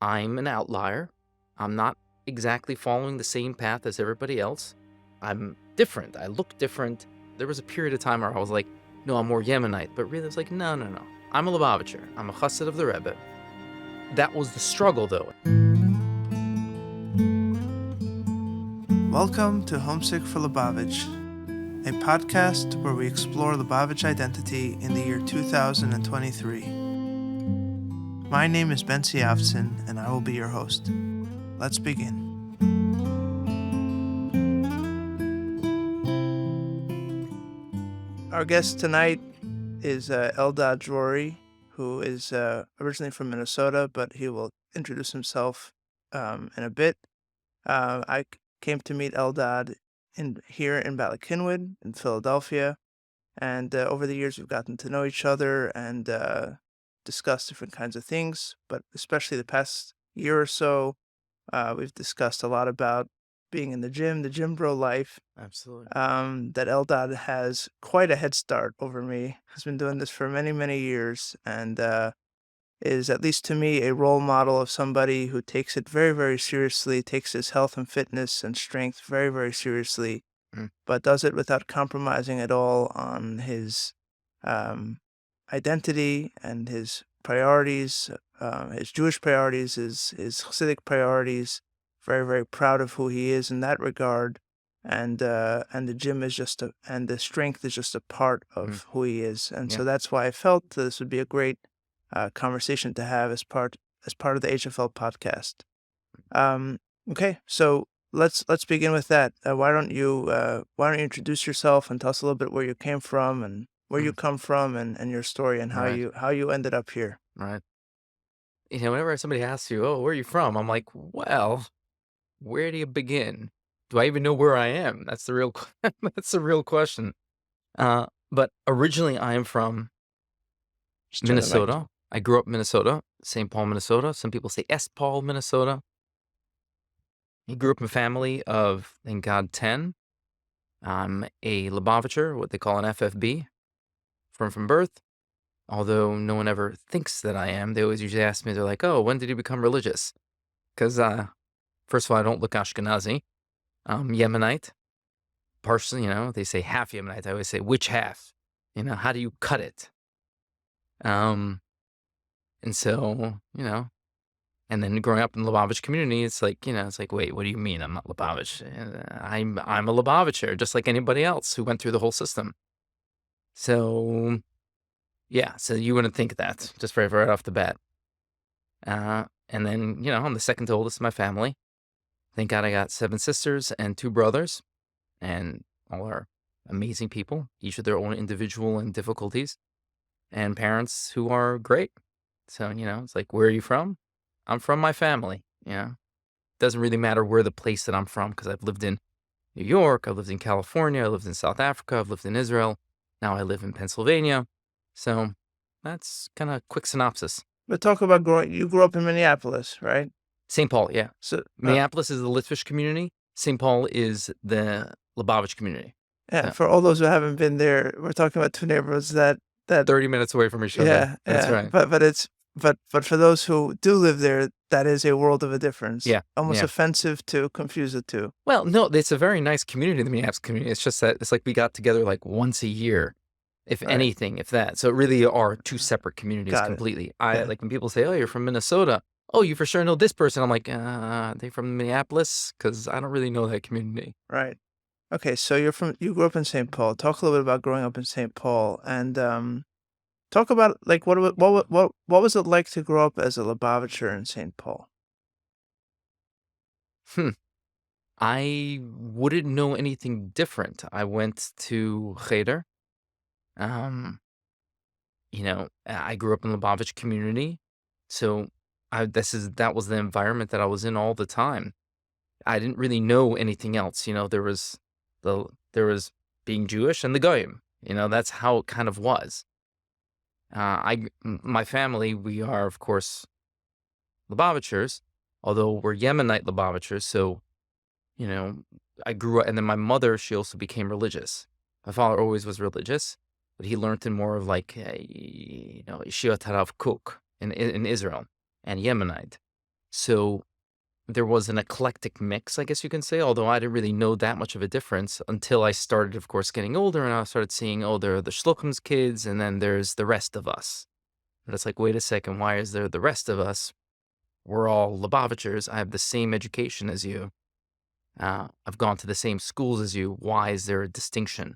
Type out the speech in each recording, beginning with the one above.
I'm an outlier. I'm not exactly following the same path as everybody else. I'm different. I look different. There was a period of time where I was like, no, I'm more Yemenite. But really, I was like, no. I'm a Lubavitcher. I'm a chassid of the Rebbe. That was the struggle, though. Welcome to Homesick for Lubavitch, a podcast where we explore Lubavitch identity in the year 2023. My name is Bentzi and I will be your host. Let's begin. Our guest tonight is Eldad Drori, who is originally from Minnesota, but he will introduce himself in a bit. I came to meet Eldad here in Bala-Cynwyd in Philadelphia, and over the years we've gotten to know each other and discussed different kinds of things, but especially the past year or so, we've discussed a lot about being in the gym bro life. Absolutely. That Eldad has quite a head start over me, has been doing this for many, many years, and is, at least to me, a role model of somebody who takes it very, very seriously, takes his health and fitness and strength very, very seriously, but does it without compromising at all on his identity and his priorities, his Jewish priorities, his Hasidic priorities. Very, very proud of who he is in that regard, and the gym is and the strength is just a part of who he is, and so that's why I felt this would be a great conversation to have as part of the HFL podcast. Okay, so let's begin with that. Why don't you introduce yourself and tell us a little bit where you came from and where you come from and your story and how you ended up here. Right. Whenever somebody asks you, oh, where are you from? I'm like, well, where do you begin? Do I even know where I am? That's the real question. But originally I am from Minnesota. I grew up in Minnesota, St. Paul, Minnesota. Some people say S. Paul, Minnesota. I grew up in a family of, thank God, 10. I'm a Lubavitcher, what they call an FFB, from birth. Although no one ever thinks that I am. They always usually ask me, they're like, oh, when did you become religious? Because, first of all, I don't look Ashkenazi. I'm Yemenite. Partially, they say half Yemenite. I always say, which half? How do you cut it? And so, and then growing up in the Lubavitch community, it's like, wait, what do you mean I'm not Lubavitch? I'm a Lubavitcher, just like anybody else who went through the whole system. So, yeah, so you wouldn't think that, just right off the bat. And then, I'm the second oldest in my family. Thank God I got 7 sisters and 2 brothers, and all are amazing people, each with their own individual and difficulties, and parents who are great. So, it's like, where are you from? I'm from my family, Doesn't really matter where the place that I'm from, because I've lived in New York, I've lived in California, I lived in South Africa, I've lived in Israel, now I live in Pennsylvania. So that's kind of a quick synopsis. But talk about you grew up in Minneapolis, right? St. Paul, yeah. So Minneapolis is the Litvish community. St. Paul is the Lubavitch community. Yeah, for all those who haven't been there, we're talking about 2 neighborhoods that 30 minutes away from each other. Yeah, that's right. But for those who do live there, that is a world of a difference. Yeah, almost offensive to confuse the two. Well, no, it's a very nice community, the Minneapolis community. It's just that it's like we got together like once a year, if anything, if that. So it really are 2 separate communities completely. Like when people say, "Oh, you're from Minnesota." Oh, you for sure know this person. I'm like, they from Minneapolis? Because I don't really know that community. Right. Okay, so you grew up in St. Paul. Talk a little bit about growing up in St. Paul, and talk about like what was it like to grow up as a Lubavitcher in St. Paul? I wouldn't know anything different. I went to Cheder. I grew up in the Lubavitch community, so that was the environment that I was in all the time. I didn't really know anything else. There was being Jewish and the Goyim. That's how it kind of was. My family, we are of course Lubavitchers, although we're Yemenite Lubavitchers. So, I grew up, and then my mother, she also became religious. My father always was religious, but he learned in more of like Yeshiva Tarav Kook in Israel and Yemenite. So there was an eclectic mix, I guess you can say, although I didn't really know that much of a difference until I started, of course, getting older, and I started seeing, oh, there are the Shluchim's kids, and then there's the rest of us. But it's like, wait a second, why is there the rest of us? We're all Lubavitchers. I have the same education as you. I've gone to the same schools as you. Why is there a distinction?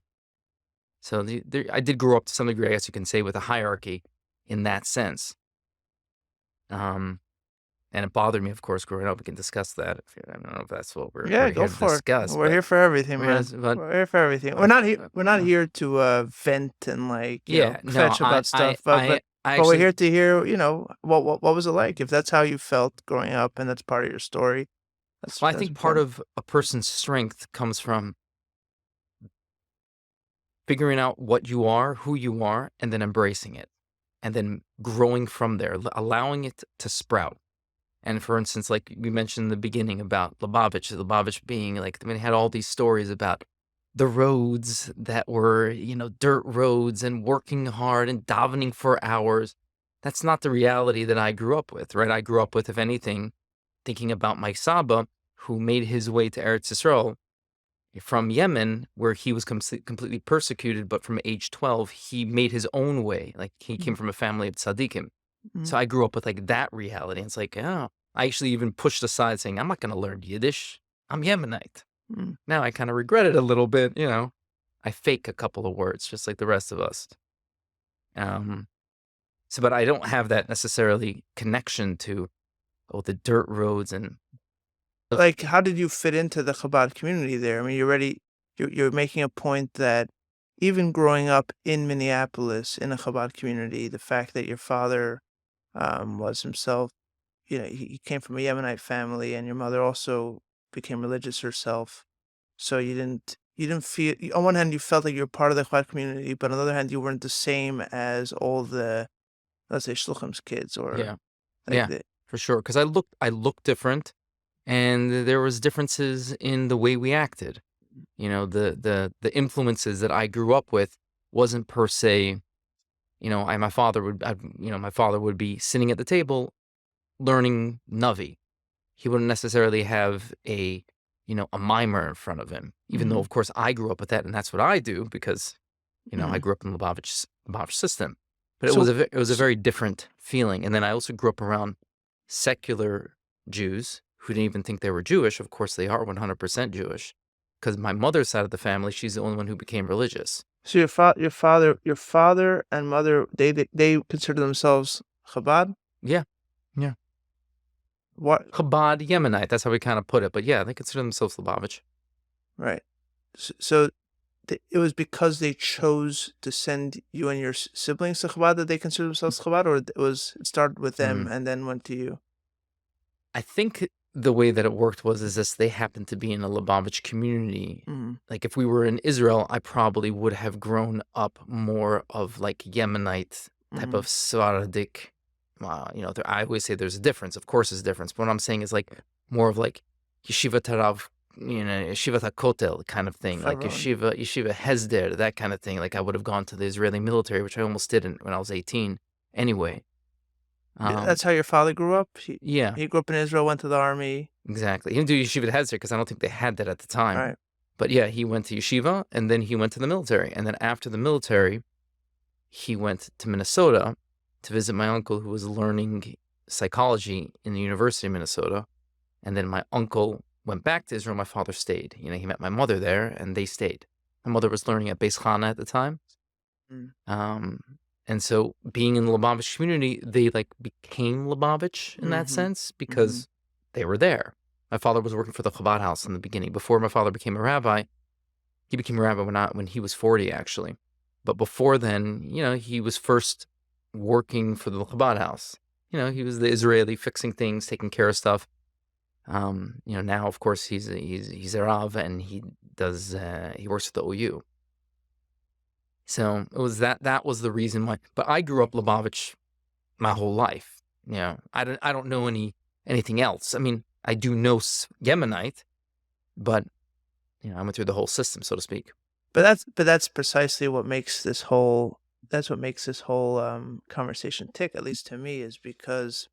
So I did grow up to some degree, I guess you can say, with a hierarchy in that sense. And it bothered me, of course, growing up. We can discuss that. I don't know if that's what Yeah, we're go here to for it. discuss, We're but here for everything, man. but We're here for everything. We're uh, not here. We're not uh, here to vent and yeah, no, fetch about stuff. I But we're actually, here to hear. What was it like? If that's how you felt growing up, and that's part of your story, well, I that's think part important. of a person's strength comes from figuring out what you are, who you are, and then embracing it, and then growing from there, allowing it to sprout. And for instance, like we mentioned in the beginning about Lubavitch being like, I mean, it had all these stories about the roads that were, dirt roads and working hard and davening for hours. That's not the reality that I grew up with, right? I grew up with, if anything, thinking about my Saba, who made his way to Eretz Yisrael from Yemen, where he was completely persecuted, but from age 12, he made his own way. Like he came Mm, from a family of tzaddikim. mm, So I grew up with like that reality. And it's like, oh, I actually even pushed aside saying, I'm not going to learn Yiddish. I'm Yemenite. mm. Now I kind of regret it a little bit, I fake a couple of words just like the rest of us. Um, but I don't have that necessarily connection to, oh, the dirt roads and Like, how did you fit into the Chabad community there? I mean, you're making a point that even growing up in Minneapolis in a Chabad community, the fact that your father was himself, he came from a Yemenite family, and your mother also became religious herself. So you didn't feel, on one hand, you felt like you were part of the Chabad community, but on the other hand, you weren't the same as all the, let's say, Shluchim's kids, or yeah, like yeah, the. for sure. Because I looked different, and there was differences in the way we acted. The influences that I grew up with wasn't per se. My father would be sitting at the table learning Navi. He wouldn't necessarily have a mimer in front of him, even though, Mm-hmm, of course, I grew up with that, and that's what I do because, I mm-hmm. grew up in the Lubavitch system. But it was So, a very different feeling. And then I also grew up around secular Jews who didn't even think they were Jewish. Of course, they are 100% Jewish because my mother's side of the family, she's the only one who became religious. So your father and mother, they consider themselves Chabad. Yeah, yeah. What? Chabad Yemenite, that's how we kind of put it. But yeah, they consider themselves Lubavitch. Right. So it was because they chose to send you and your siblings to Chabad that they consider themselves Chabad, or it started with them Mm. and then went to you. I think the way that it worked is this: they happened to be in a Lubavitch community. Mm-hmm. Like if we were in Israel, I probably would have grown up more of like Yemenite type Mm-hmm. of Sephardic. I always say there's a difference. Of course, there's a difference. But what I'm saying is like more of like Yeshiva Tarav, Yeshiva Hakotel kind of thing, like February. Yeshiva Hesder, that kind of thing. Like I would have gone to the Israeli military, which I almost didn't when I was 18. Anyway, That's how your father grew up. He yeah. he grew up in Israel, went to the army. Exactly. He didn't do yeshiva Hezder because I don't think they had that at the time. Right. But yeah, he went to yeshiva and then he went to the military. And then after the military, he went to Minnesota to visit my uncle who was learning psychology in the University of Minnesota. And then my uncle went back to Israel. My father stayed. He met my mother there and they stayed. My mother was learning at Beis Chana at the time. Mm. Um, and so being in the Lubavitch community, they like became Lubavitch in that Mm-hmm. sense Mm-hmm. because they were there. My father was working for the Chabad house in the beginning. Before my father became a rabbi, he became a rabbi when he was 40 actually. But before then, he was first working for the Chabad house. He was the Israeli fixing things, taking care of stuff. Now of course he's a rav and he works at the OU. So it was that was the reason why. But I grew up Lubavitch my whole life. I don't know anything else. I mean, I do know Yemenite, but I went through the whole system, so to speak. But that's precisely what makes this whole conversation tick, at least to me, is because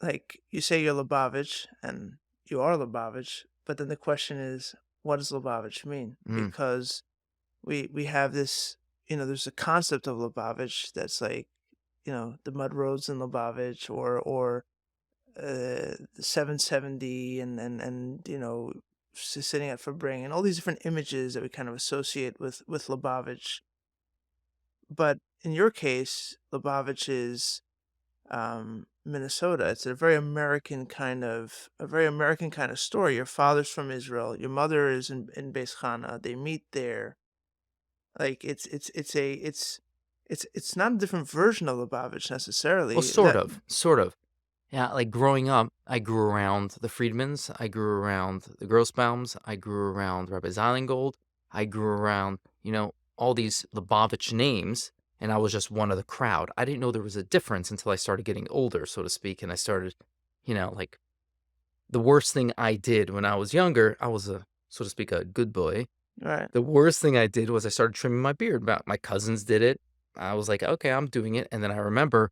like you say you're Lubavitch and you are Lubavitch, but then the question is, what does Lubavitch mean? Mm. Because we have this, there's a concept of Lubavitch that's like, the mud roads in Lubavitch, or 770, and sitting at Fabring, and all these different images that we kind of associate with Lubavitch. But in your case, Lubavitch is Minnesota. It's a very American kind of story. Your father's from Israel. Your mother is in Beis Chana. They meet there. Like it's not a different version of Lubavitch Well, necessarily. sort of, sort of. Yeah, like growing up, I grew around the Friedmans, I grew around the Grossbaums, I grew around Rabbi Zeilengold, I grew around, all these Lubavitch names, and I was just one of the crowd. I didn't know there was a difference until I started getting older, so to speak, and I started, like the worst thing I did when I was younger, I was a, so to speak, a good boy. Right, The worst thing I did was I started trimming my beard. My cousins did it. I was like, okay, I'm doing it. And then I remember,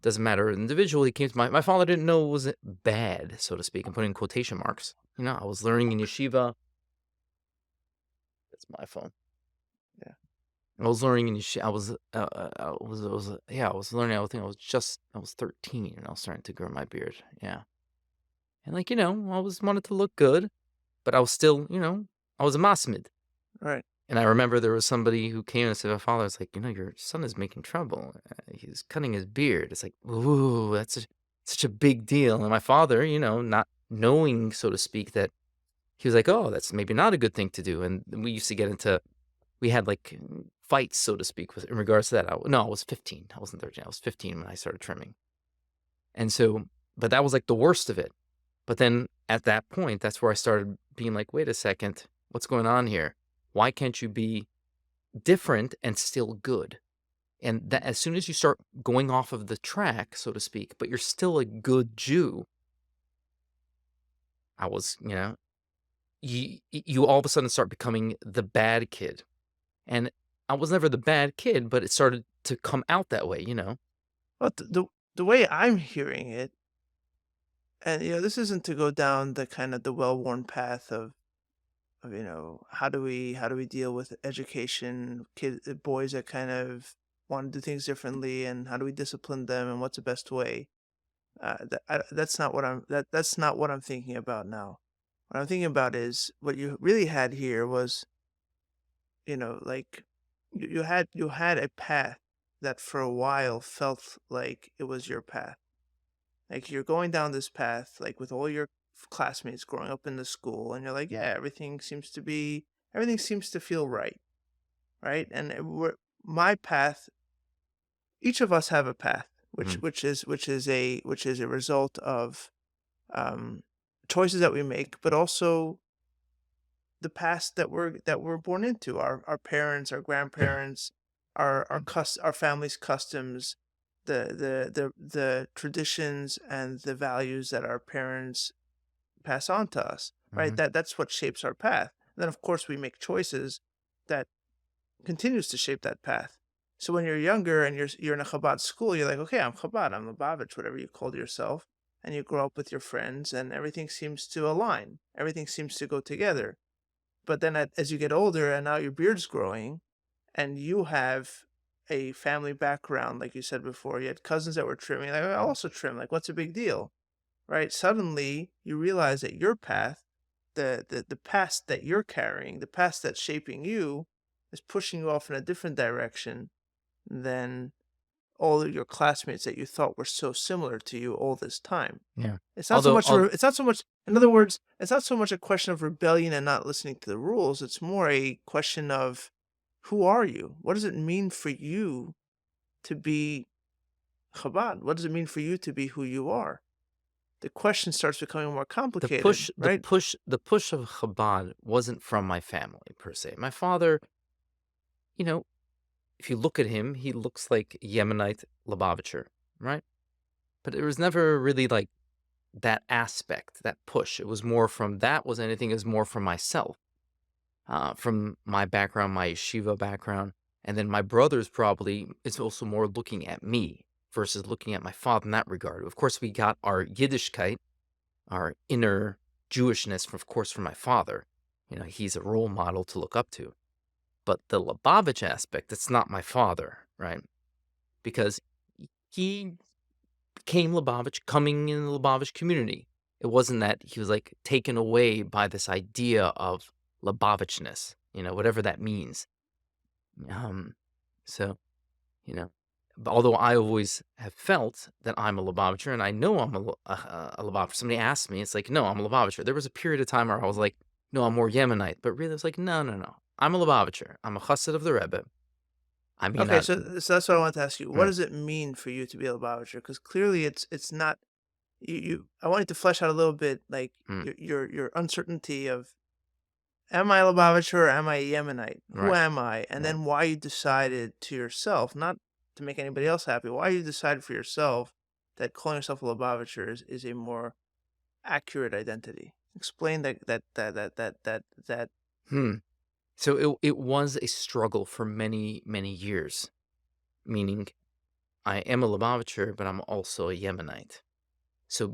doesn't matter individually, came to my father didn't know it was bad, so to speak, and put in quotation marks. I was learning in yeshiva. That's my phone. yeah, I was learning in yeshiva. I was learning. I think I was 13 and I was starting to grow my beard. Yeah. And I was wanted to look good, but I was still, I was a masmid. right, And I remember there was somebody who came and said, "My father is like, your son is making trouble. He's cutting his beard." It's like, ooh, that's such a big deal. And my father, not knowing, so to speak, that he was like, "Oh, that's maybe not a good thing to do." And we used to get into, we had like fights, so to speak, in regards to that. No, I was 15. I wasn't 13. I was 15 when I started trimming. And so, but that was like the worst of it. But then at that point, that's where I started being like, wait a second, what's going on here? Why can't you be different and still good? And that as soon as you start going off of the track, so to speak, but you're still a good Jew, I was, you all of a sudden start becoming the bad kid. And I was never the bad kid, but it started to come out that way. but the way I'm hearing it, and this isn't to go down the kind of the well-worn path of how do we deal with education, boys that kind of want to do things differently, and how do we discipline them, and what's the best way. That's not what I'm thinking about now. What I'm thinking about is what you really had here was, like you had a path that for a while felt like it was your path. Like you're going down this path, like with all your classmates growing up in the school, and you're like, yeah, everything seems to feel right, right? And my path. Each of us have a path, which Mhm. which is a result of um, choices that we make, but also the past that we're born into. Our parents, our grandparents, our family's customs, the traditions and the values that our parents pass on to us. Right. Mhm. That's what shapes our path. And then of course we make choices that continues to shape that path. So when you're younger and you're in a Chabad school, you're like, okay, I'm Chabad, I'm Lubavitch, whatever you called yourself, and you grow up with your friends, and everything seems to align, everything seems to go together. But then as you get older, and now your beard's growing, and you have a family background, like you said before, you had cousins that were trimming, like I also trim, like what's a big deal, right? Suddenly you realize that your path, the past that you're carrying, the past that's shaping you, is pushing you off in a different direction than all of your classmates that you thought were so similar to you all this time. Yeah. It's not so Although, much. It's not so much. In other words, it's not so much a question of rebellion and not listening to the rules. It's more a question of who are you? What does it mean for you to be Chabad? What does it mean for you to be who you are? The question starts becoming more the complicated, push, the right? push, the push of Chabad wasn't from my family per se. My father, you know, if you look at him, he looks like Yemenite Lubavitcher, right? But it was never really like that aspect, that push. It was more from that was anything, it was more from myself, from my background, my yeshiva background. And then my brother's probably is also more looking at me. versus looking at my father in that regard. Of course, we got our Yiddishkeit, our inner Jewishness, of course, from my father. He's a role model to look up to. But the Lubavitch aspect, it's not my father, right? Because he became Lubavitch, coming in the Lubavitch community. It wasn't that he was like taken away by this idea of Lubavitchness, whatever that means. Um, so, you know, although I always have felt that I'm a Lubavitcher, and I know I'm a Lubavitcher. Somebody asked me, it's like, no, I'm a Lubavitcher. There was a period of time where I was like, no, I'm more Yemenite. But really, it's like, no, no, no. I'm a Lubavitcher. I'm a chassid of the Rebbe. I mean, Okay, so that's what I want to ask you. What right, does it mean for you to be a Lubavitcher? Because clearly it's not you. I wanted to flesh out a little bit, like mm, your uncertainty of, am I a Lubavitcher or am I a Yemenite? Who right, am I? And right. then why you decided to yourself, not to make anybody else happy, why you decided for yourself that calling yourself a Lubavitcher is a more accurate identity. Explain that. Hmm. So it was a struggle for many, many years, meaning I am a Lubavitcher, but I'm also a Yemenite. So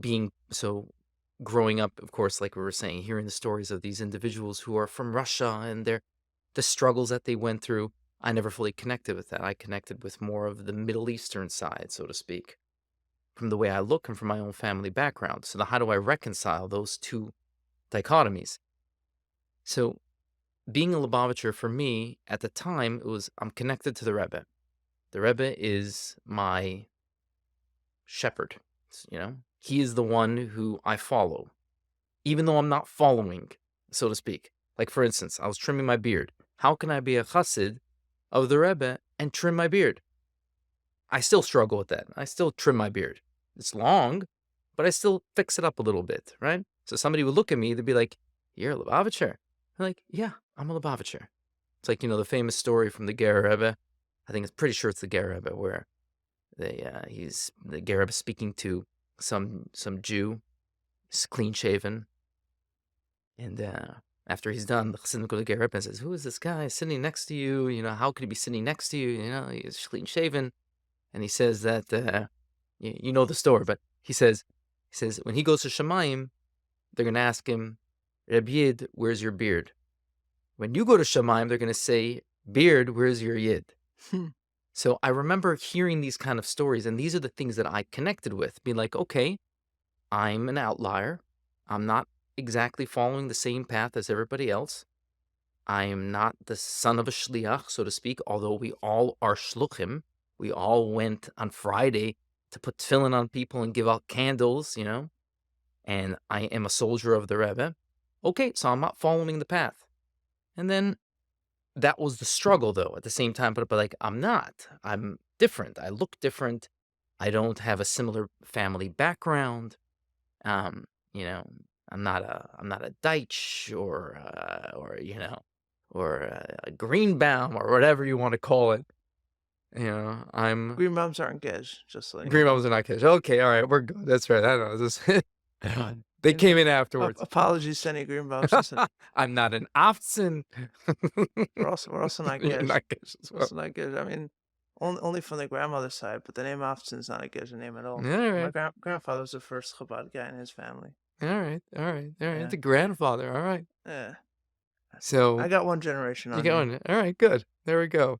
growing up, of course, like we were saying, hearing the stories of these individuals who are from Russia and the struggles that they went through, I never fully connected with that. I connected with more of the Middle Eastern side, so to speak, from the way I look and from my own family background. So how do I reconcile those two dichotomies? So being a Lubavitcher for me at the time, it was I'm connected to the Rebbe. The Rebbe is my shepherd. He is the one who I follow, even though I'm not following, so to speak. Like, for instance, I was trimming my beard. How can I be a chassid of the Rebbe and trim my beard? I still struggle with that. I still trim my beard. It's long, but I still fix it up a little bit, right? So somebody would look at me, they'd be like, "You're a Lubavitcher." I'm like, "Yeah, I'm a Lubavitcher." It's like, the famous story from the Ger Rebbe. I think it's pretty sure it's the Ger Rebbe where he's the Ger Rebbe speaking to some Jew, he's clean shaven, and after he's done, the Chassidim go to the Ger Rebbe and says, "Who is this guy sitting next to you? How could he be sitting next to you? He's clean shaven." And he says that you know the story, but he says when he goes to Shemayim, they're gonna ask him, "Reb Yid, where's your beard?" When you go to Shemayim, they're gonna say, "Beard, where's your Yid?" So I remember hearing these kind of stories, and these are the things that I connected with, being like, okay, I'm an outlier. I'm not exactly following the same path as everybody else. I am not the son of a shliach, so to speak, although we all are shluchim. We all went on Friday to put tefillin on people and give out candles, and I am a soldier of the Rebbe. Okay, so I'm not following the path. And then that was the struggle, though, at the same time, but like, I'm not. I'm different. I look different. I don't have a similar family background. Um, you know, I'm not a Deitch or a Greenbaum or whatever you want to call it. I'm Green bums aren't Gej, just letting you know. Greenbaum's an Ikesh. Okay, all right, we're good. That's right. I know. They And came in afterwards. apologies to any green bums. Listen, I'm not an Afson. we're also not You're an Gej. Ikesh as well. Also not Gej. I mean, only from the grandmother's side, but the name Afton's not a Gej name at all. All My right. grandfather was the first Chabad guy in his family. All right, all right, all right. Yeah, The grandfather. All right. yeah. I So got one generation you on you. going? All right, good. There we go.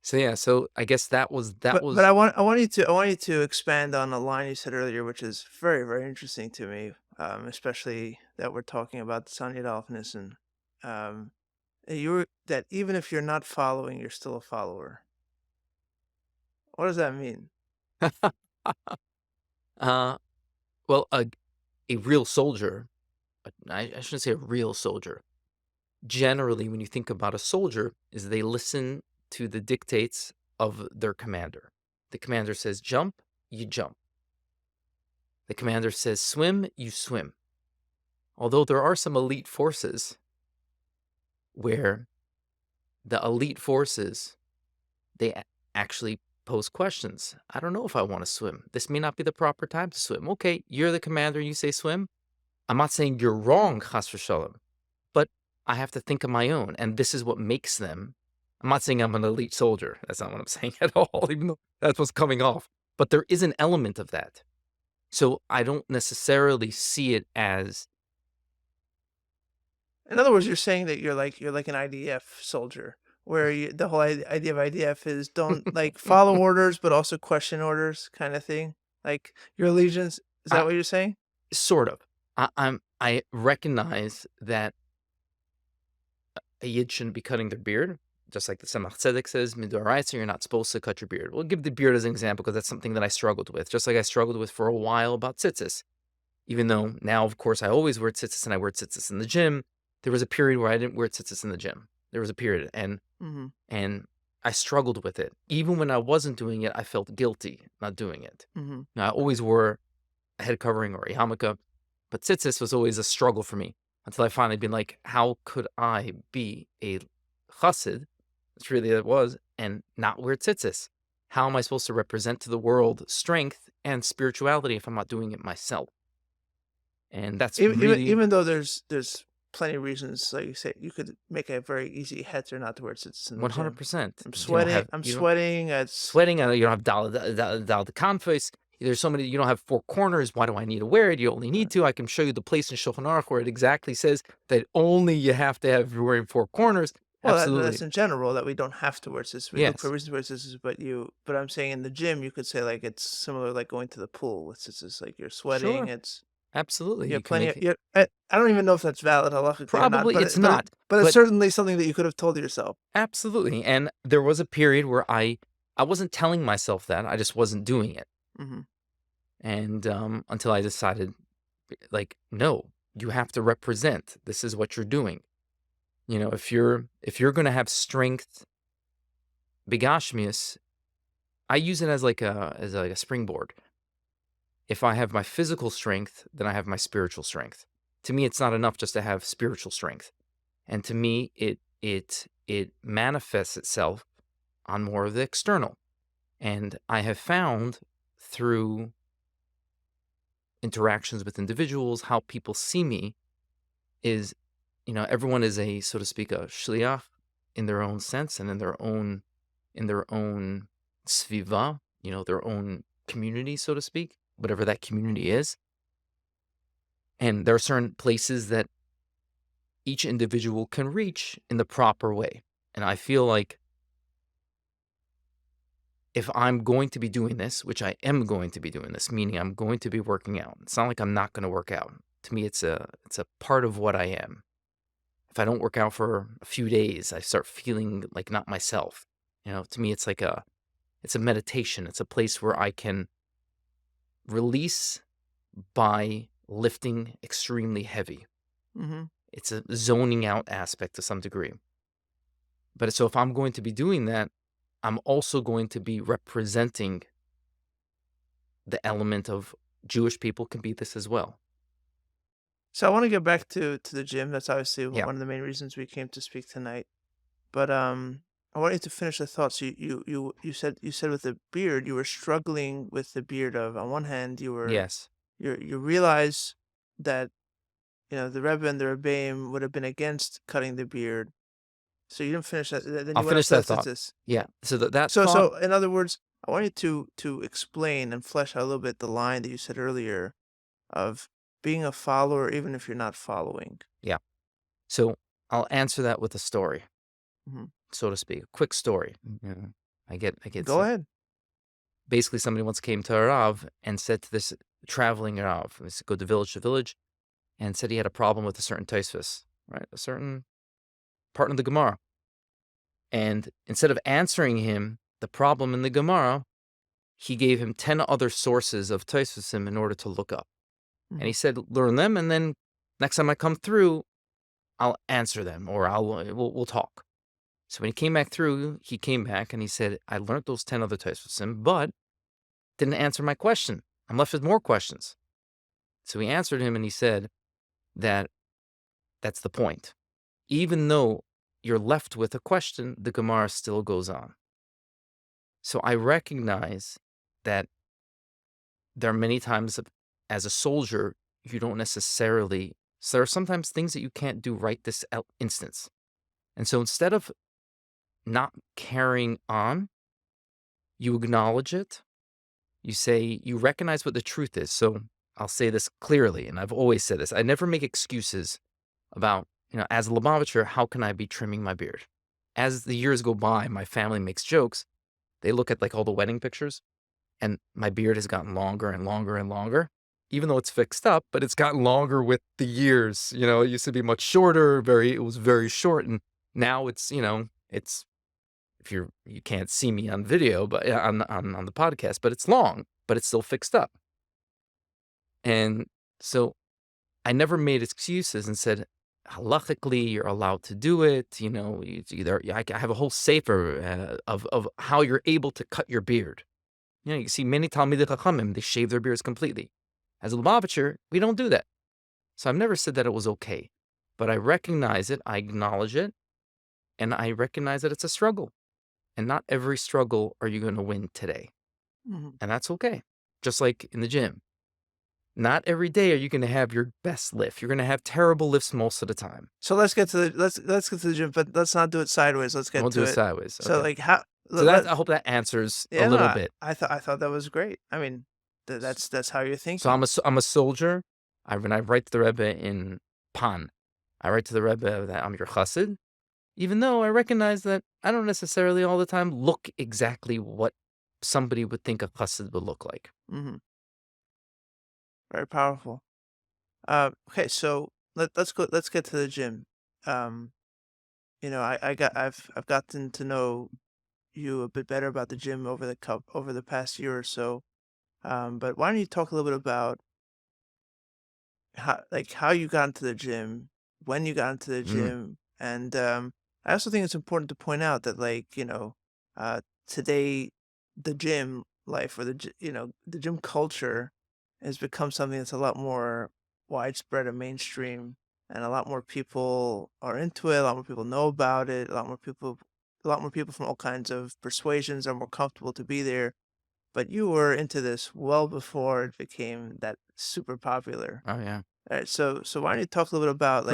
So yeah, so I guess that But was I want you to expand on a line you said earlier, which is very very interesting to me, especially that we're talking about the Sanya Dolphin. You that even if you're not following, you're still a follower. What does that mean? uh well a real soldier. I shouldn't say a real soldier. Generally, when you think about a soldier, is they listen to the dictates of their commander. The commander says jump, you jump. The commander says swim, you swim. Although there are some elite forces where the elite forces they actually pose questions. I don't know if I want to swim. This may not be the proper time to swim. Okay, you're the commander, you say swim. I'm not saying you're wrong, chas v'shalom, but I have to think of my own, and this is what makes them I'm not saying I'm an elite soldier. That's not what I'm saying at all, even though that's what's coming off. But there is an element of that. So I don't necessarily see it as In other words, you're saying that you're like an IDF soldier, where the whole idea of IDF is don't like follow orders, but also question orders, kind of thing. Like your allegiance. Is that I, what you're saying? sort of. I recognize that a yid shouldn't be cutting their beard, just like the Tzemach Tzedek says, midoraisa, you're not supposed to cut your beard. We'll give the beard as an example because that's something that I struggled with, just like I struggled with for a while about tzitzis. Even though now, of course, I always wear tzitzis and I wear tzitzis in the gym, there was a period where I didn't wear tzitzis in the gym. There was a period, Mm-hmm. and I struggled with it. Even when I wasn't doing it, I felt guilty not doing it. Mm-hmm. Now, I always wore a head covering or a yarmulke, but tzitzis was always a struggle for me until I finally been like, how could I be a chassid, that's really it was, and not wear tzitzis? How am I supposed to represent to the world strength and spirituality if I'm not doing it myself? And that's Even, even really even though there's plenty of reasons, like you say, you could make a very easy heter not to wear tzitzis in the gym. 100%. I'm You don't sweating. have I'm you don't sweating. It's sweating. You don't have dal the confis. There's so many. You don't have four corners. Why do I need to wear it? You only need to. I can show you the place in Shulchan Aruch where it exactly says that only you have to have you're wearing four corners. well, that's Absolutely. in general that we don't have to wear tzitzis. We look for Yes. reasons to wear tzitzis, but I'm saying in the gym you could say like it's similar like going to the pool with tzitzis. Like you're sweating. Sure. It's Absolutely. you You have can plenty make of. it. I don't even know if that's valid halachically or not, Probably but it's not, it's but certainly something that you could have told yourself. absolutely. And there was a period where I wasn't telling myself that. I just wasn't doing it. Mm-hmm. And until I decided, like, no, you have to represent. This is what you're doing. You know, if you're gonna have strength, begashmius, I use it as like a springboard. If I have my physical strength, then I have my spiritual strength. To me, it's not enough just to have spiritual strength. And to me, it manifests itself on more of the external. And I have found through interactions with individuals how people see me is, everyone is a, so to speak, a shliach in their own sense and in their own sviva, their own community, so to speak, whatever that community is. And there are certain places that each individual can reach in the proper way. And I feel like if I'm going to be doing this, which I am going to be doing this, meaning I'm going to be working out. It's not like I'm not going to work out. To me, it's a part of what I am. If I don't work out for a few days, I start feeling like not myself. To me, it's it's a meditation. It's a place where I can release by lifting extremely heavy. Mm-hmm. It's a zoning out aspect to some degree. But so if I'm going to be doing that, I'm also going to be representing the element of Jewish people can be this as well. So I want to get back to the gym. That's obviously Yeah. one of the main reasons we came to speak tonight. But I want you to finish the thoughts. You said with the beard you were struggling with the beard of on one hand Yes. you realize that the Rebbe and the Rebbeim would have been against cutting the beard. So you didn't finish that. Then I'll you went up finish to that the thought. tzitzis. Yeah. So that So thought, so in other words, I want you to explain and flesh out a little bit the line that you said earlier of being a follower even if you're not following. yeah. So I'll answer that with a story, Hmm. so to speak, a quick story. Yeah. I get Go ahead. basically somebody once came to a Rav and said to this traveling Rav, he said, go to village, and said he had a problem with a certain Tosfos, right? A certain part in the Gemara. And instead of answering him the problem in the Gemara, he gave him 10 other sources of Tosfosim in order to look up. And he Hmm. said, learn them, and then next time I come through, I'll answer them, or we'll talk. So when he came back through, he came back and he said, I learned those 10 other Tosfosim, but didn't answer my question. I'm left with more questions. So he answered him and he said that that's the point. Even though you're left with a question, the Gemara still goes on. So I recognize that there are many times as a soldier, you don't necessarily, so there are sometimes things that you can't do right this instance. And so instead of not carrying on, you acknowledge it. You say, you recognize what the truth is. So I'll say this clearly, and I've always said this. I never make excuses about, as a Lubavitcher, how can I be trimming my beard? As the years go by, my family makes jokes. They look at like all the wedding pictures, and my beard has gotten longer and longer and longer, even though it's fixed up, but it's gotten longer with the years. It used to be much shorter, it was very short. And now it's, if you can't see me on video, but on the podcast, but it's long, but it's still fixed up. And so I never made excuses and said, halachically, you're allowed to do it. It's either I have a whole sefer of how you're able to cut your beard. You see many Talmidei Chachamim, they shave their beards completely. As a Lubavitcher, we don't do that. So I've never said that it was okay, but I recognize it, I acknowledge it, and I recognize that it's a struggle. And not every struggle are you going to win today. Mm-hmm. And that's okay. Just like in the gym. Not every day are you going to have your best lift. You're going to have terrible lifts most of the time. So let's get to the gym, but let's not do it sideways. Let's get We'll to do it it sideways. So Okay. like how? So that, I hope that answers a little bit. I thought that was great. I mean, that's how you're thinking. So I'm a soldier. When I write to the Rebbe in Pan, I write to the Rebbe that I'm your chassid, even though I recognize that I don't necessarily all the time look exactly what somebody would think a chassid would look like. Mm-hmm. Very powerful. Okay, so let's go. Let's get to the gym. I've gotten to know you a bit better about the gym over the past year or so. But why don't you talk a little bit about how you got into the gym, when you got into the gym, and I also think it's important to point out that today the gym life or the gym culture has become something that's a lot more widespread and mainstream, and a lot more people are into it. A lot more people know about it. A lot more people from all kinds of persuasions are more comfortable to be there. But you were into this well before it became that super popular. Oh, yeah. All right, so why don't you talk a little bit about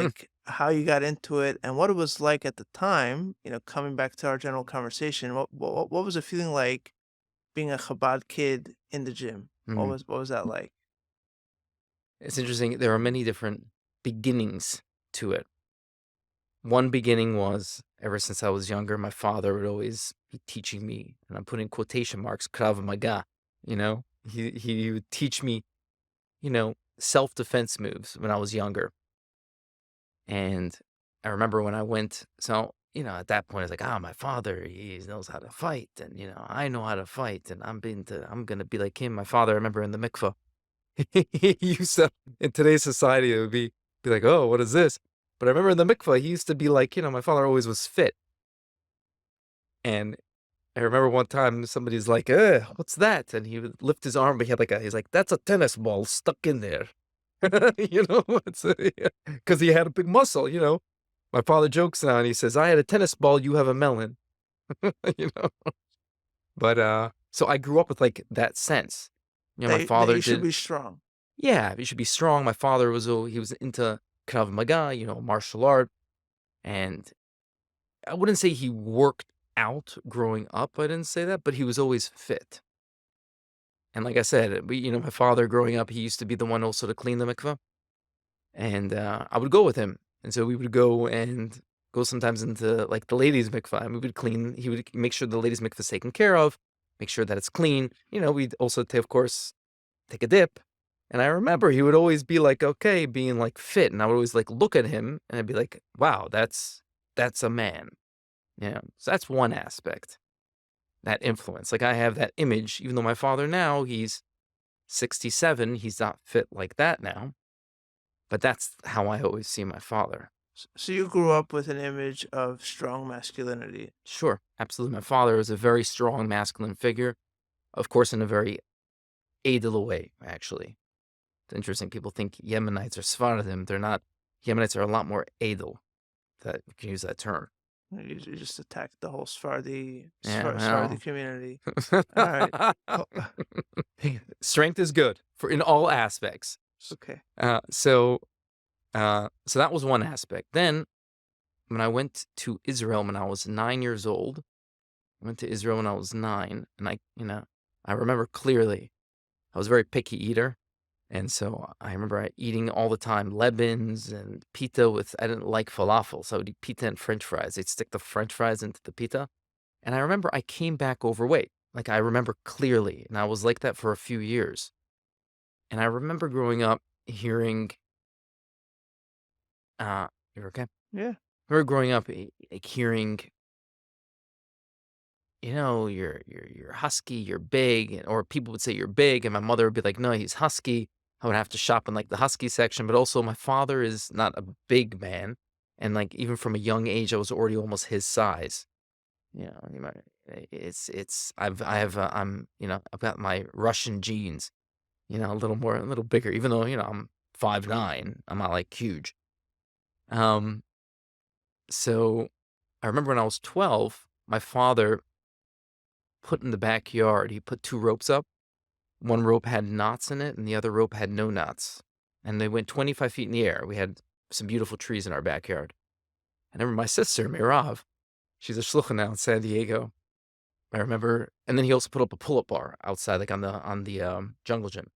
how you got into it and what it was like at the time? Coming back to our general conversation, what was it feeling like being a Chabad kid in the gym? What was that like? It's interesting. There are many different beginnings to it. One beginning was, ever since I was younger, my father would always be teaching me, and I'm putting quotation marks, Krav Maga. He would teach me, self-defense moves when I was younger. And I remember when I went, so, at that point, I was like, my father, he knows how to fight. And, I know how to fight. And I'm going to be like him. My father, I remember in the mikveh, he used to, in today's society, it would be like, oh, what is this? But I remember in the mikveh, he used to be like, my father always was fit. And I remember one time somebody's like, what's that? And he would lift his arm, but he had he's like, that's a tennis ball stuck in there. Because he had a big muscle, My father jokes now and he says, I had a tennis ball, you have a melon. But so I grew up with that sense. My father you should be strong. Yeah, you should be strong. My father was into Krav Maga, martial art. And I wouldn't say he worked out growing up. I didn't say that, but he was always fit. And like I said, my father growing up, he used to be the one also to clean the mikveh. And I would go with him. And so we would go sometimes into the ladies' mikveh. And he would make sure the ladies' mikveh is taken care of, make sure that it's clean. We'd also, of course, take a dip. And I remember he would always be okay, being fit. And I would always look at him and I'd be like, wow, that's a man. So that's one aspect, that influence. I have that image, even though my father now, he's 67, he's not fit like that now. But that's how I always see my father. So you grew up with an image of strong masculinity. Sure, absolutely. My father was a very strong masculine figure, of course, in a very edel way, actually. It's interesting. People think Yemenites are Sephardim. They're not. Yemenites are a lot more edel. That you can use that term. You just attacked the whole Sephardi community. All right. Strength is good in all aspects. Okay. So that was one aspect. Then when I went to Israel when I was 9 years old. I went to Israel when I was 9, and I remember clearly. I was a very picky eater, and so I remember eating all the time Lebans and pita with. I didn't like falafel, so I would eat pita and French fries. They'd stick the French fries into the pita, and I remember I came back overweight. Like, I remember clearly, and I was like that for a few years. And I remember growing up hearing, you okay? Yeah. I remember growing up like hearing, you're husky, you're big, or people would say you're big, and my mother would be like, no, he's husky. I would have to shop in like the husky section, but also my father is not a big man, and like even from a young age, I was already almost his size. I've got my Russian genes, a little more, a little bigger, even though I'm 5'9", I'm not like huge. So I remember when I was 12, my father put in the backyard, he put 2 ropes up. One rope had knots in it, and the other rope had no knots. And they went 25 feet in the air. We had some beautiful trees in our backyard. I remember my sister, Mirav, she's a shlucha now in San Diego. I remember, and then he also put up a pull-up bar outside, like on the jungle gym.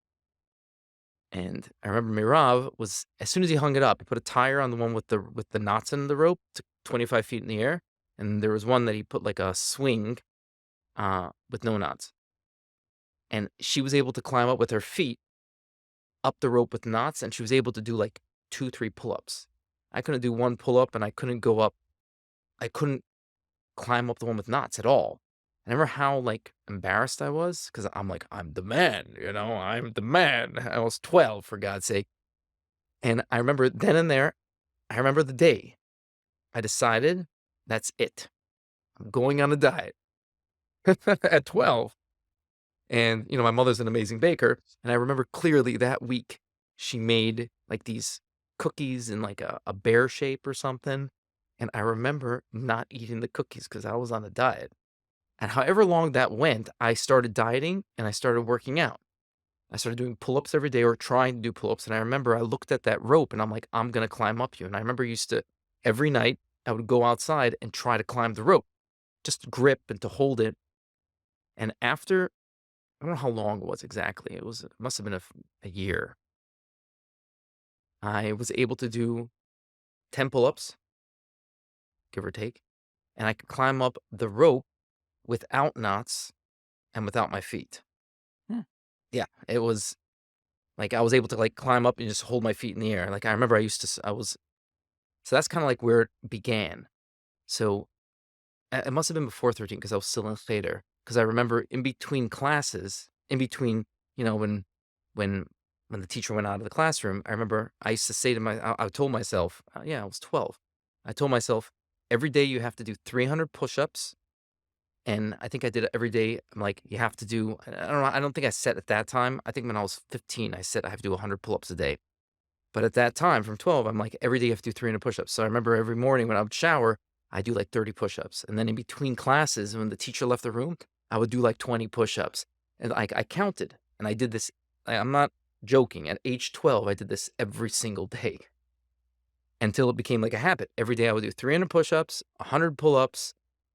And I remember Mirav was, as soon as he hung it up, he put a tire on the one with the knots in the rope to 25 feet in the air, and there was one that he put like a swing with no knots. And she was able to climb up with her feet up the rope with knots, and she was able to do like 2, 3 pull-ups. I couldn't do 1 pull-up, and I couldn't go up. I couldn't climb up the one with knots at all. I remember how like embarrassed I was because I'm like, I'm the man, I'm the man. I was 12, for God's sake. And I remember then and there, I remember the day I decided that's it. I'm going on a diet at 12. And, my mother's an amazing baker. And I remember clearly that week she made like these cookies in like a bear shape or something. And I remember not eating the cookies because I was on a diet. And however long that went, I started dieting and I started working out. I started doing pull-ups every day or trying to do pull-ups. And I remember I looked at that rope and I'm like, I'm going to climb up you. And I remember every night I would go outside and try to climb the rope, just to grip and to hold it. And after, I don't know how long it was exactly. It must have been a year. I was able to do 10 pull-ups, give or take. And I could climb up the rope without knots and without my feet. Hmm. Yeah, it was like I was able to like climb up and just hold my feet in the air. Like I remember so that's kind of like where it began. So it must have been before 13 because I was still in Cheder. Because I remember in between classes, when when the teacher went out of the classroom, I remember I used to say I told myself, I was 12. I told myself every day you have to do 300 push-ups. And I think I did it every day. I'm like, you have to do, I don't know. I don't think I set at that time. I think when I was 15, I said I have to do 100 pull-ups a day. But at that time, from 12, I'm like, every day you have to do 300 push-ups. So I remember every morning when I would shower, I do like 30 push-ups. And then in between classes, when the teacher left the room, I would do like 20 push-ups. And I counted, and I did this. I'm not joking. At age 12, I did this every single day until it became like a habit. Every day I would do 300 push-ups, 100 pull-ups,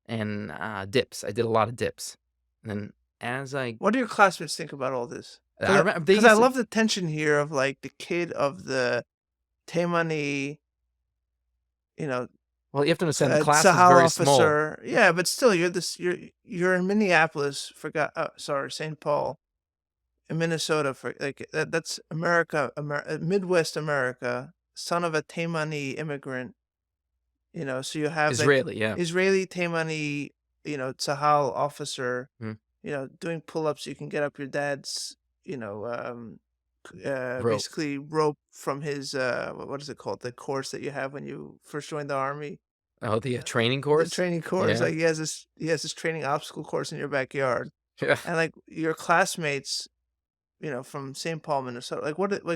and dips. I did a lot of dips. And then What do your classmates think about all this? I remember they Because I used to, love the tension here of like the kid of the Taimani, you know, well, you have to understand the class was Tzahal very small. officer. Yeah, but still, you're in Minneapolis. St. Paul, in Minnesota. For like that's America, Midwest America, son of a Taimani immigrant. So you have like Israeli, yeah. Israeli Taimani, Tzahal officer, Mhm. doing pull-ups. You can get up your dad's, Rope. basically rope from his, what is it called? The course that you have when you first join the army. Oh, the training The course? training course, Yeah. like he has this training obstacle course in your backyard, Yeah. and like your classmates, from St. Paul, Minnesota,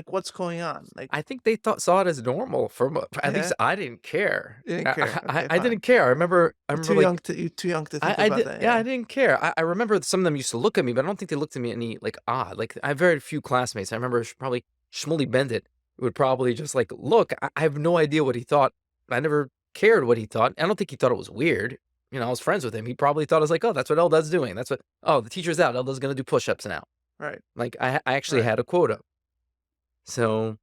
what's going on? Like, I think they saw it as normal at yeah, least I didn't care. you didn't care. Okay, I fine. didn't care. I remember like You're too young to think I about did, that. yeah, I Yeah. didn't care. I remember some of them used to look at me, but I don't think they looked at me any like odd. Like I have very few classmates. I remember probably Shmuley Bendit would probably just like look. I have no idea what he thought. I never cared what he thought. I don't think he thought it was weird. I was friends with him. He probably thought I was like, "Oh, that's what Eldad's doing. That's what oh, the teacher's out. Eldad's gonna do push-ups now." Right. Like, I actually Right. had a quota. So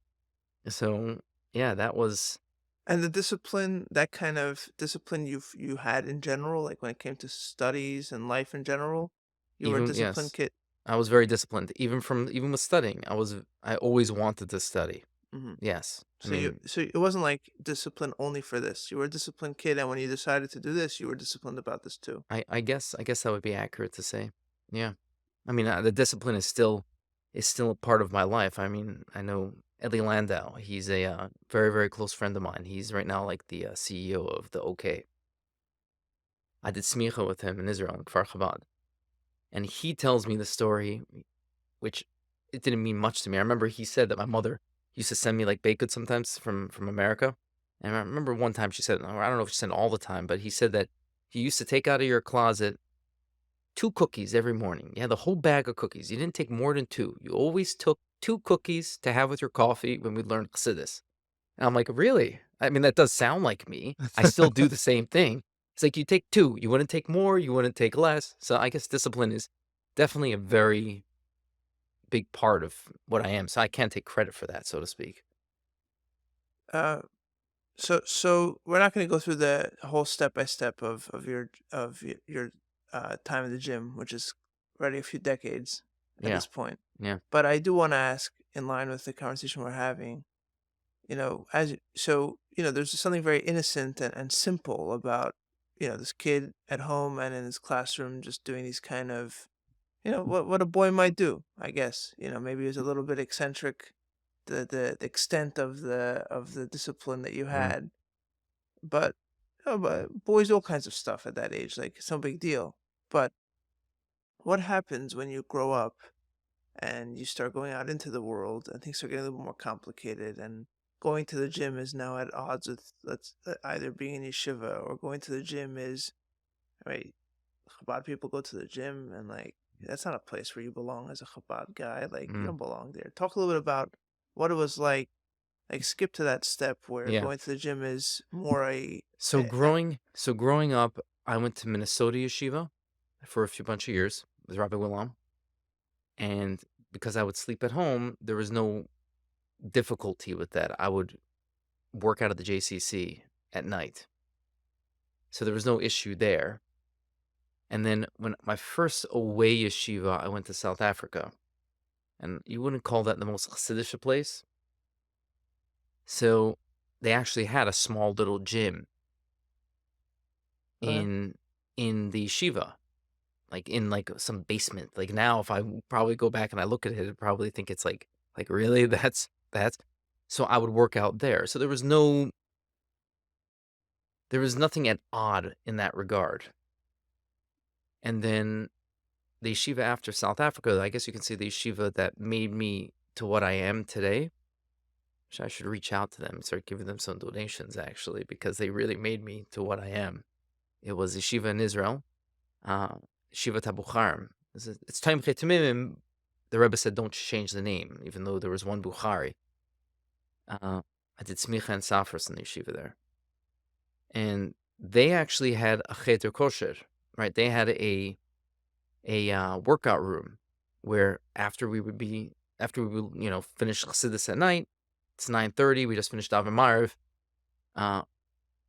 so, yeah, that was And the discipline, that kind of discipline you had in general, like when it came to studies and life in general, you were a even disciplined yes. kid. I was very disciplined. Even with studying, I always wanted to study. Hmm. Yes. I So mean, it wasn't like discipline only for this. You were a disciplined kid, and when you decided to do this, you were disciplined about this too. I guess that would be accurate to say. Yeah. I mean, the discipline is still a part of my life. I mean, I know Eddie Landau. He's a very very close friend of mine. He's right now like the CEO of the OK. I did smicha with him in Israel in Kfar Chabad, and he tells me the story, which it didn't mean much to me. I remember he said that my mother used to send me like baked goods sometimes from America, and I remember one time she said, or I don't know if she said all the time, but he said that he used to take out of your closet 2 cookies every morning. You had the whole bag of cookies. You didn't take more than 2. You always took 2 cookies to have with your coffee when we learned Chassidus. And I'm like, "Really?" I mean, that does sound like me. I still do the same thing. It's like you take 2. You wouldn't take more, you wouldn't take less. So I guess discipline is definitely a very big part of what I am. So I can't take credit for that, so to speak. uh, so we're not going to go through the whole step by step of your time in the gym, which is already a few decades at Yeah. this point. Yeah. But I do want to ask, in line with the conversation we're having, there's something very innocent and simple about this kid at home and in his classroom just doing these kind of what a boy might do, I guess. Maybe he was a little bit eccentric, the extent of the discipline that you Mm. had, but boys do all kinds of stuff at that age, like it's no big deal. But what happens when you grow up and you start going out into the world and things are getting a little more complicated, and going to the gym is now at odds with either being in yeshiva, or going to the gym is, right, Chabad people go to the gym, and like that's not a place where you belong as a Chabad guy. Like you Mm. don't belong there. Talk a little bit about what it was like. Like skip to that step where Yeah. going to the gym is more So growing up, I went to Minnesota Yeshiva for a few bunch of years with Rabbi Willam, and because I would sleep at home, there was no difficulty with that. I would work out at the JCC at night, so there was no issue there. And then when my first away yeshiva, I went to South Africa, and you wouldn't call that the most Hasidic place. So they actually had a small little gym okay. in the yeshiva, like in like some basement. Like now, if I probably go back and I look at it, I'd probably think it's like really that's. So I would work out there. So there was nothing at odd in that regard. And then the yeshiva after South Africa, I guess you can say the yeshiva that made me to what I am today. Which I should reach out to them and start giving them some donations actually, because they really made me to what I am. It was yeshiva in Israel, uh, Yeshiva Tabucharim. It's time Chetimim. The Rebbe said don't change the name, even though there was one Bukhari. I did smicha and safras in the yeshiva there, and they actually had a cheder kosher, right? They had a workout room where after we would finish chassidus at night. It's 9:30. We just finished Ave Maariv. Uh,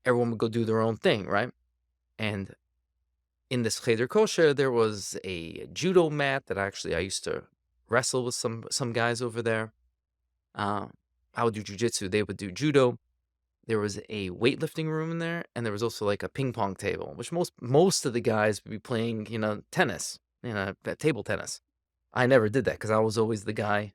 Everyone would go do their own thing, right? And in this cheder kosher, there was a judo mat that I used to wrestle with some guys over there. Uh, I would do jujitsu. They would do judo. There was a weightlifting room in there, and there was also like a ping pong table, which most of the guys would be playing, tennis, table tennis. I never did that because I was always the guy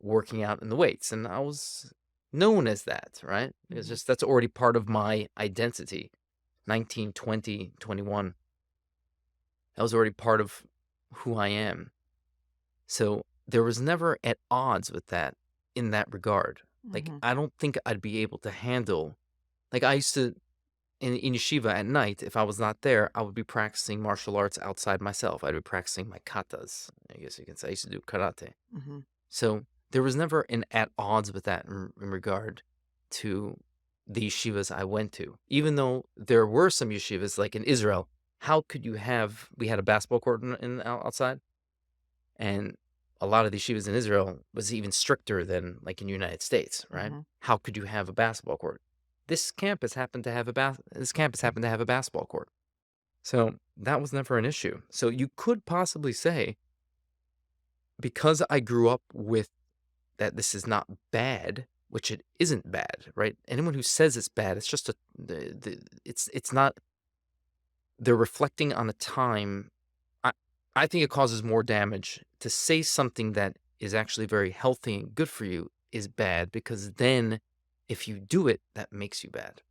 working out in the weights, and I was known as that, right? It's Hmm. just that's already part of my identity. 19, 20, 21. That was already part of who I am. So there was never at odds with that in that regard. Like Hmm. I don't think I'd be able to handle like I used to in yeshiva at night, if I was not there, I would be practicing martial arts outside myself. I'd be practicing my katas. I guess you can say I used to do karate. Hmm. So there was never an at odds with that in regard to the yeshivas I went to. Even though there were some yeshivas, like in Israel, how could you have? We had a basketball court outside, and a lot of the yeshivas in Israel was even stricter than like in the United States, right? Hmm. How could you have a basketball court? This campus happened to have a basketball court. So that was never an issue. So you could possibly say, because I grew up with that this is not bad, which it isn't bad, right? Anyone who says it's bad, it's just it's not. They're reflecting on a time. I I think it causes more damage to say something that is actually very healthy and good for you is bad, because then if you do it, that makes you bad.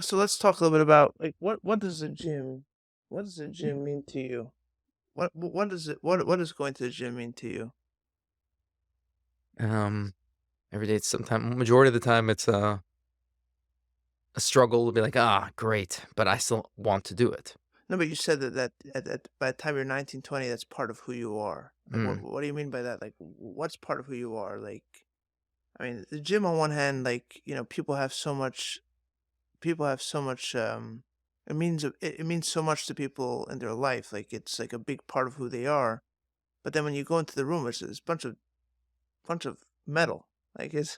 So let's talk a little bit about like what does the gym mean to you? What does what does going to the gym mean to you? Um, every day, it's sometimes majority of the time, it's a struggle to be like, ah, great, but I still want to do it. No, but you said that by the time you're 19, 20, that's part of who you are. Like, Mm, what do you mean by that? Like, what's part of who you are? Like, I mean, the gym on one hand, like, people have so much, it means so much to people in their life. Like, it's like a big part of who they are. But then when you go into the room, it's a bunch of metal. Like, it's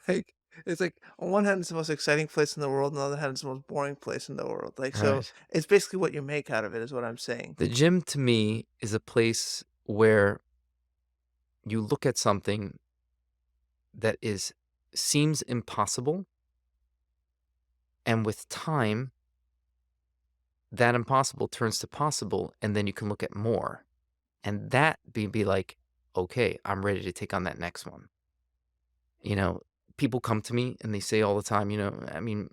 like, it's like on one hand, it's the most exciting place in the world. On the other hand, it's the most boring place in the world. Like, so right. it's basically what you make out of it, is what I'm saying. The gym to me is a place where you look at something that is seems impossible, and with time, that impossible turns to possible, and then you can look at more. And that be like, okay, I'm ready to take on that next one. You know, people come to me and they say all the time, I mean,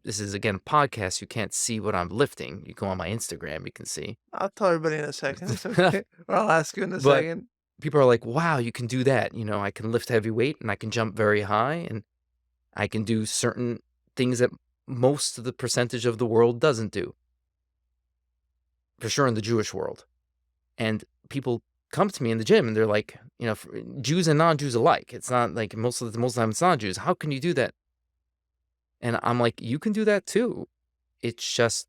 this is again a podcast. You can't see what I'm lifting. You go on my Instagram, you can see. I'll tell everybody in a second. It's okay. Or I'll ask you in a But second. people are like, wow, you can do that. I can lift heavy weight and I can jump very high and I can do certain things that most of the percentage of the world doesn't do, for sure in the Jewish world. And people come to me in the gym and they're like, Jews and non-Jews alike. It's not like most of the time it's not Jews. How can you do that? And I'm like, you can do that too. It's just,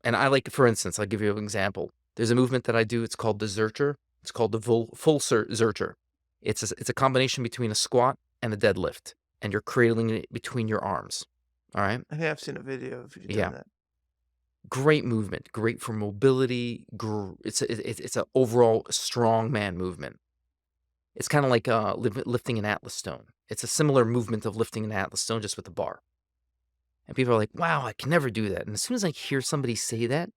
and I like, for instance, I'll give you an example. There's a movement that I do. It's called the Zercher. It's called the Zercher. It's a combination between a squat and a deadlift, and you're cradling it between your arms. All right. I think I've seen a video of you doing Yeah. that. Great movement. Great for mobility. It's a overall strong man movement. It's kind of like lifting an Atlas stone. It's a similar movement of lifting an Atlas stone, just with a bar. And people are like, wow, I can never do that. And as soon as I hear somebody say that,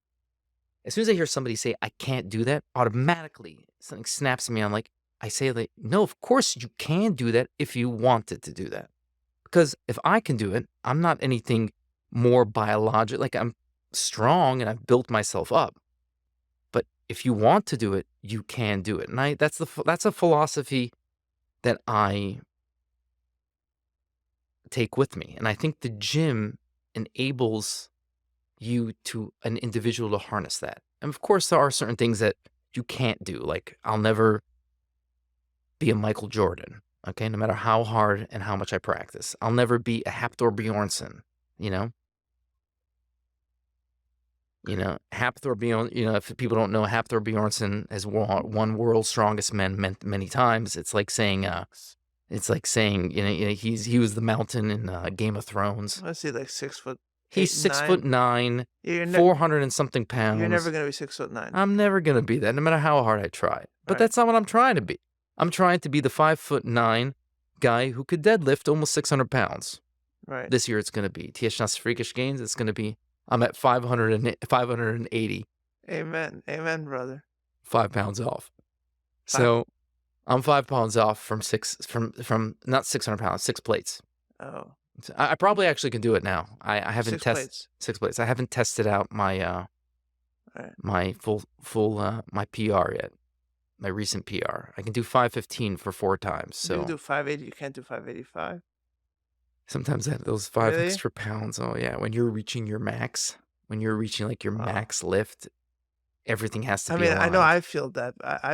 as soon as I hear somebody say, I can't do that, automatically something snaps at me. I'm like, I say, like, no, of course you can do that if you wanted to do that. Because if I can do it, I'm not anything more biological. Like, I'm strong and I've built myself up. But if you want to do it, you can do it. And that's a philosophy that I take with me. And I think the gym enables an individual to harness that. And of course, there are certain things that you can't do. Like, I'll never be a Michael Jordan, okay? No matter how hard and how much I practice. I'll never be a Hafthor Bjornsson, you know? Hafthor Bjorn, if people don't know, Hafthor Bjornsson has won world's strongest men many times. It's like saying, he was the mountain in Game of Thrones. I see like 6 foot He's 8, 9. 6'9", Yeah, 400 and something you're never pounds. gonna be 6'9". I'm never gonna be that, no matter how hard I try. But Right, that's not what I'm trying to be. I'm trying to be the 5'9" guy who could deadlift almost 600 pounds. right. This year it's gonna be Tieshnas Freakish Games. It's gonna be I'm at 580, Amen, amen, brother. 5 pounds off. Five. So I'm 5 pounds off from not 600 pounds, 6 plates. Oh, So I probably actually can do it now. I haven't 6 plates. 6 plates. I haven't tested out Right. my my PR yet. My recent PR. I can do 515 for 4 times. You can So do 580. You can't do 585. sometimes those 5 Really? extra pounds. Oh yeah, when you're reaching your max, when you're reaching like your Wow. max lift, everything has to I be mean, I know aligned. I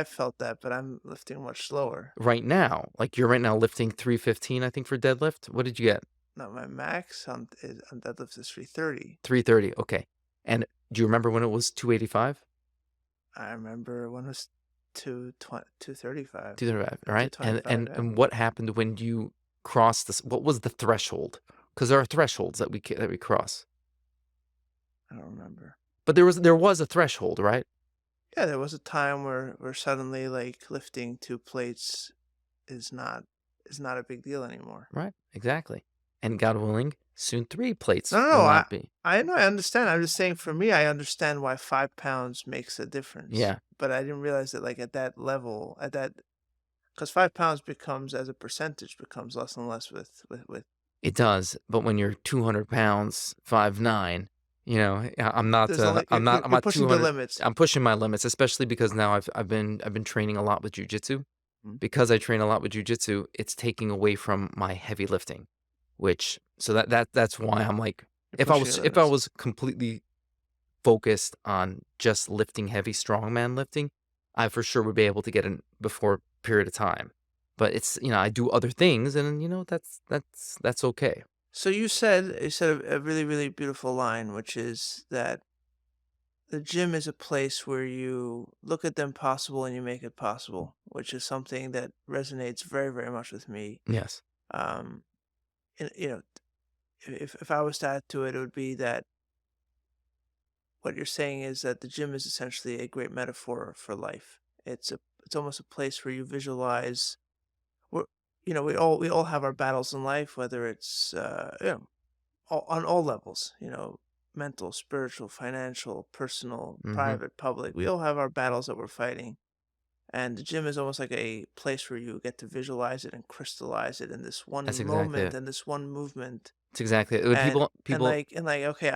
felt that, but I'm lifting much slower. Right now, like you're right now lifting 315, I think, for deadlift. What did you get? No, my max on deadlift is 330. 330. Okay. And do you remember when it was 285? I remember when it was 235 235, all or right? And 225. and Yeah. and what happened when you crossed this? What was the threshold? Because there are thresholds that we cross. I don't remember. But there was a threshold, right? Yeah, there was a time where suddenly like lifting 2 plates is not a big deal anymore. Right, exactly. And God willing, soon 3 No, plates no, will no. not be. I know, I understand. I'm just saying, for me, I understand why 5 pounds makes a difference. Yeah, But I didn't realize that, like, at that level, because 5 pounds becomes, as a percentage, becomes less and less with. it does. But when you're 200 pounds, 5'9", I'm not, There's only I'm you're not pushing the 200. limits. I'm pushing my limits, especially because now I've been training a lot with jujitsu. Mm. Because I train a lot with jujitsu, it's taking away from my heavy lifting, so that's why I'm like, You're if I pushing was the if I limits. was completely focused on just lifting heavy strongman lifting, I for sure would be able to get in before a period of time. But it's, I do other things, and that's okay. So you said a really really beautiful line, which is that the gym is a place where you look at the impossible and you make it possible, which is something that resonates very very much with me. Yes, Um, and, if I was to add to it, it would be that what you're saying is that the gym is essentially a great metaphor for life. It's almost a place where you visualize. We're, we all have our battles in life, whether it's on all levels. Mental, spiritual, financial, personal, hmm, private, public. We all have our battles that we're fighting, and the gym is almost like a place where you get to visualize it and crystallize it in this one that's exactly moment it. and this one movement. It's exactly it. When and people and people like and like okay,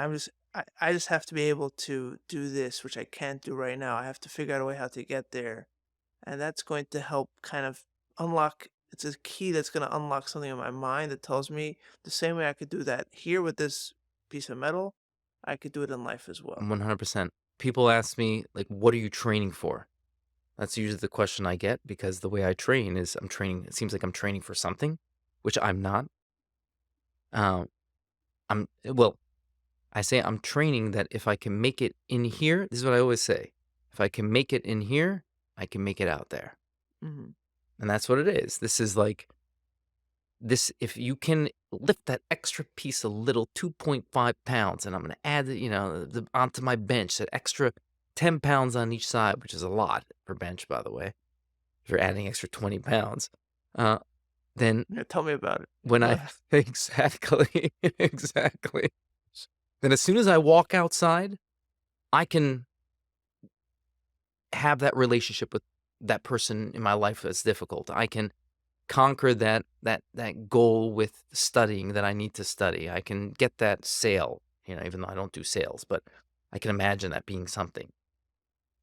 I just have to be able to do this, which I can't do right now. I have to figure out a way how to get there, and that's going to help kind of unlock. It's a key that's going to unlock something in my mind that tells me the same way I could do that here with this piece of metal, I could do it in life as well. 100%. People ask me like, "What are you training for?" That's usually the question I get because the way I train is I'm training. It seems like I'm training for something, which I'm not. Um, well, I say I'm training that if I can make it in here, this is what I always say. If I can make it in here, I can make it out there. Hmm. And that's what it is. This is like this, if you can lift that extra piece, a little 2.5 pounds, and I'm going to add it, onto my bench, that extra 10 pounds on each side, which is a lot for bench, by the way, if you're adding extra 20 pounds, uh, then Yeah, tell me about it. when Go I, ahead. exactly, exactly. Then as soon as I walk outside, I can have that relationship with that person in my life that's difficult. I can conquer that goal with studying that I need to study. I can get that sale, even though I don't do sales, but I can imagine that being something.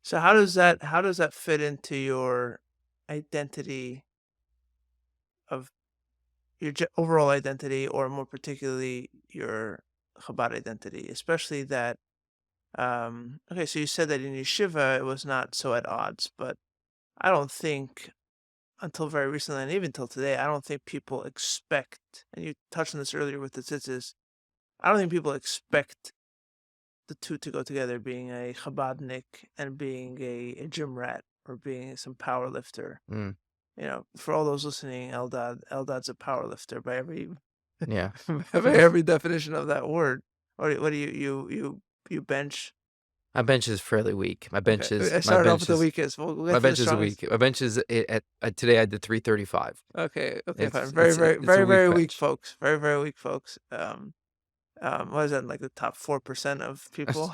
So how does that fit into your identity of your overall identity, or more particularly your Chabad identity, especially that. Okay, so you said that in Yeshiva it was not so at odds, but I don't think until very recently, and even till today, I don't think people expect, and you touched on this earlier with the tzitzis, I don't think people expect the two to go together, being a Chabadnik and being a gym rat or being some power lifter. Mm, For all those listening, Eldad's a power lifter by every yeah. by every definition of that word. What do you bench? My bench is fairly weak. Okay, I started off with the weakest. We'll My get to the bench is strongest. weak. My bench is today I did 335. Okay, okay, fine. It's Very, it's very, it's a very, weak very weak bench. folks. Very, very weak folks. What is that? Like the top 4% of people?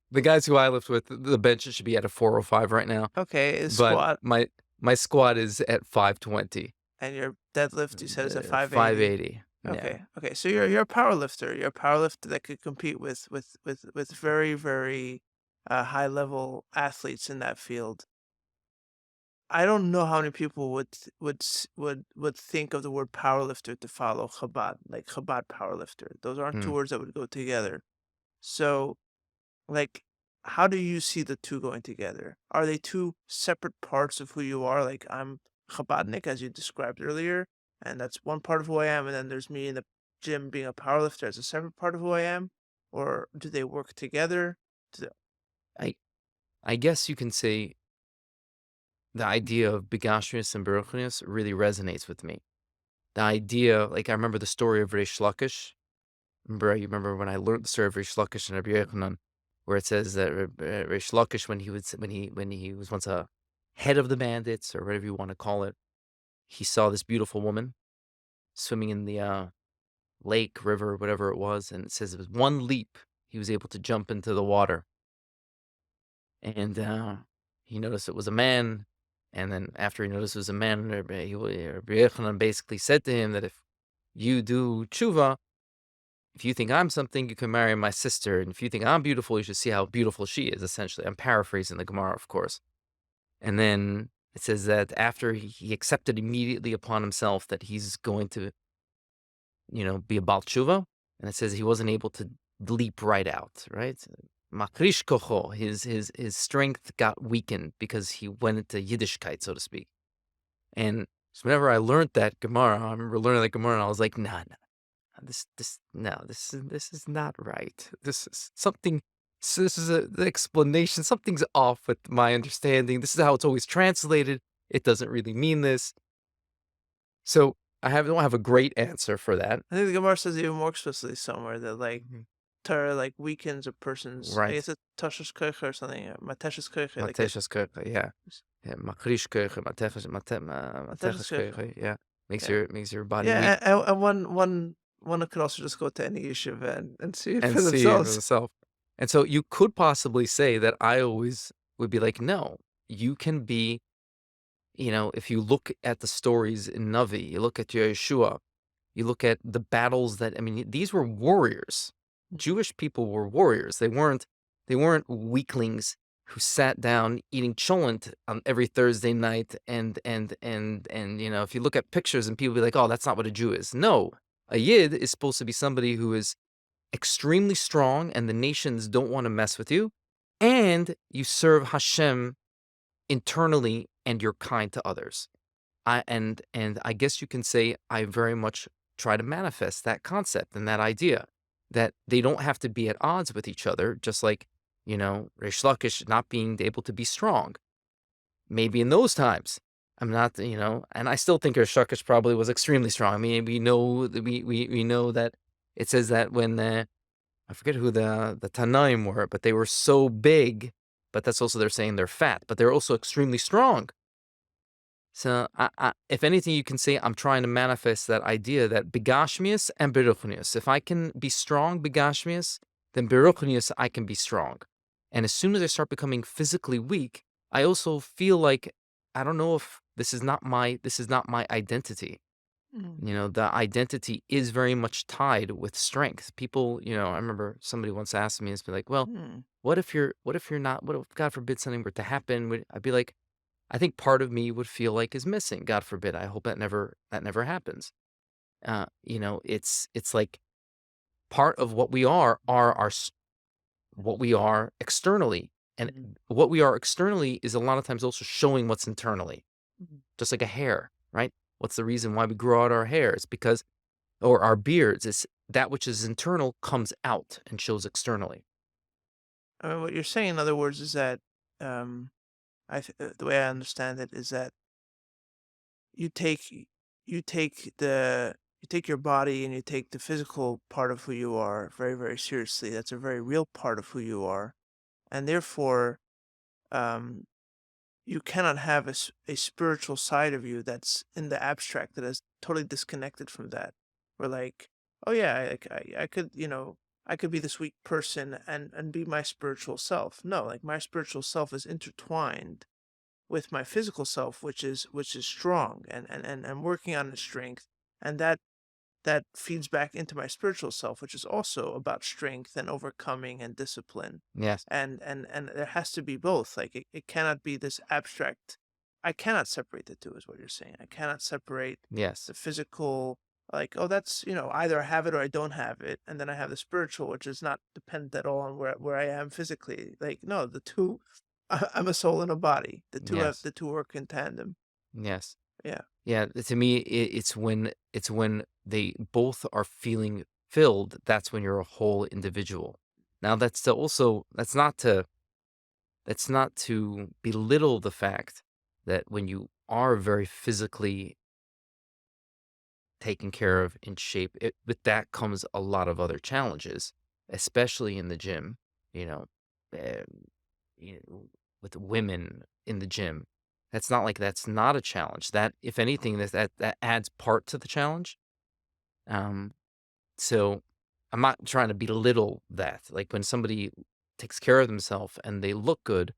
The guys who I lift with, the bench should be at a 405 right now, Okay, is but squat, my squat is at 520. and your deadlift you said is at 580. 580. Yeah. Okay, okay. So you're a power lifter. You're a power lifter that could compete with very, very high level athletes in that field. I don't know how many people would think of the word powerlifter to follow Chabad, like Chabad powerlifter. Those aren't two Mm. words that would go together. So, like, how do you see the two going together? Are they two separate parts of who you are? Like I'm Chabadnik, as you described earlier, and that's one part of who I am, and then there's me in the gym being a powerlifter as a separate part of who I am, or do they work together? Do I I guess you can say the idea of begashmius and beruchnius really resonates with me. The idea, like I remember the story of Reish Lakish. You remember when I learned the story of Reish Lakish and Rabbi Yochanan, where it says that Reish Lakish, when he was once a head of the bandits or whatever you want to call it, he saw this beautiful woman swimming in the lake, river, whatever it was, and it says it was one leap he was able to jump into the water, and he noticed it was a man. And then after he noticed it was a man, Rabbi Yochanan basically said to him that if you do tshuva, if you think I'm something, you can marry my sister. And if you think I'm beautiful, you should see how beautiful she is, essentially. I'm paraphrasing the Gemara, of course. And then it says that after he accepted immediately upon himself that he's going to, be a Baal Tshuva, and it says he wasn't able to leap right out, right? Makrish kocho, his strength got weakened because he went into Yiddishkeit, so to speak. And so whenever I learned that Gemara, I remember learning that Gemara, and I was like, nah, no, this is not right. This is something. This is the explanation. Something's off with my understanding. This is how it's always translated. It doesn't really mean this. So don't have a great answer for that. I think the Gemara says even more explicitly somewhere that like Mhm. Torah like weakens a person's. I Right. guess it's Tashas Koicha or something. Mateshas Koicha, like it. Mateshas Kirche, yeah. Yeah, Machrish Kirche, Mateshas Matechas Koicha. Kirche, yeah. Makes Yeah. your body weak Yeah, and one could also just go to any yeshiva and see it and for see it for themselves. themselves. And so you could possibly say that I always would be like, no, you can be, if you look at the stories in Navi, you look at Yeshua, you look at the battles that, I mean, these were warriors. Jewish people were warriors. They weren't weaklings who sat down eating cholent on every Thursday night and if you look at pictures and people be like, "Oh, that's not what a Jew is." No. A Yid is supposed to be somebody who is extremely strong and the nations don't want to mess with you, and you serve Hashem internally and you're kind to others. And I guess you can say I very much try to manifest that concept and that idea that they don't have to be at odds with each other, just like, Reish Lakish not being able to be strong. Maybe in those times, I'm not, and I still think Reish Lakish probably was extremely strong. I mean, we know that it says that when I forget who the Tanaim were, but they were so big, but that's also they're saying they're fat, but they're also extremely strong. So, if anything, you can say I'm trying to manifest that idea that begashmius and beruchnius. If I can be strong begashmius, then beruchnius I can be strong. And as soon as I start becoming physically weak, I also feel like I don't know if this is not my identity. Mm. The identity is very much tied with strength. People, I remember somebody once asked me, it's been like, well, Mm. what if you're not, what if God forbid something were to happen? I'd be like, I think part of me would feel like is missing. God forbid. I hope that never happens. It's like part of what we are what we are externally, and Mhm. what we are externally is a lot of times also showing what's internally. Mhm. Just like a hair, right? What's the reason why we grow out our hair? It's because, or our beards, is that which is internal comes out and shows externally. I mean, what you're saying, in other words, is that um, the way I understand it is that you take you take the you take your body and you take the physical part of who you are very, very seriously. That's a very real part of who you are, and therefore, um, you cannot have a spiritual side of you that's in the abstract that is totally disconnected from that. Where like, oh yeah, I could I could be this weak person and be my spiritual self. No, like my spiritual self is intertwined with my physical self, which is strong and working on its strength, and that feeds back into my spiritual self, which is also about strength and overcoming and discipline. Yes. And there has to be both. Like it cannot be this abstract. I cannot separate the two, is what you're saying. I cannot separate Yes. the physical like, oh, that's, either I have it or I don't have it, and then I have the spiritual, which is not dependent at all on where I am physically. Like, no, the two, I'm a soul and a body. Yes. The two work in tandem. Yes. Yeah. Yeah, to me, it's when they both are feeling filled, that's when you're a whole individual. Now that's not to belittle the fact that when you are very physically taken care of, in shape, with that comes a lot of other challenges, especially in the gym, you know, um, with women in the gym. That's not like that's not a challenge. That, if anything, that adds part to the challenge. Um, so I'm not trying to belittle that. Like when somebody takes care of themselves and they look good,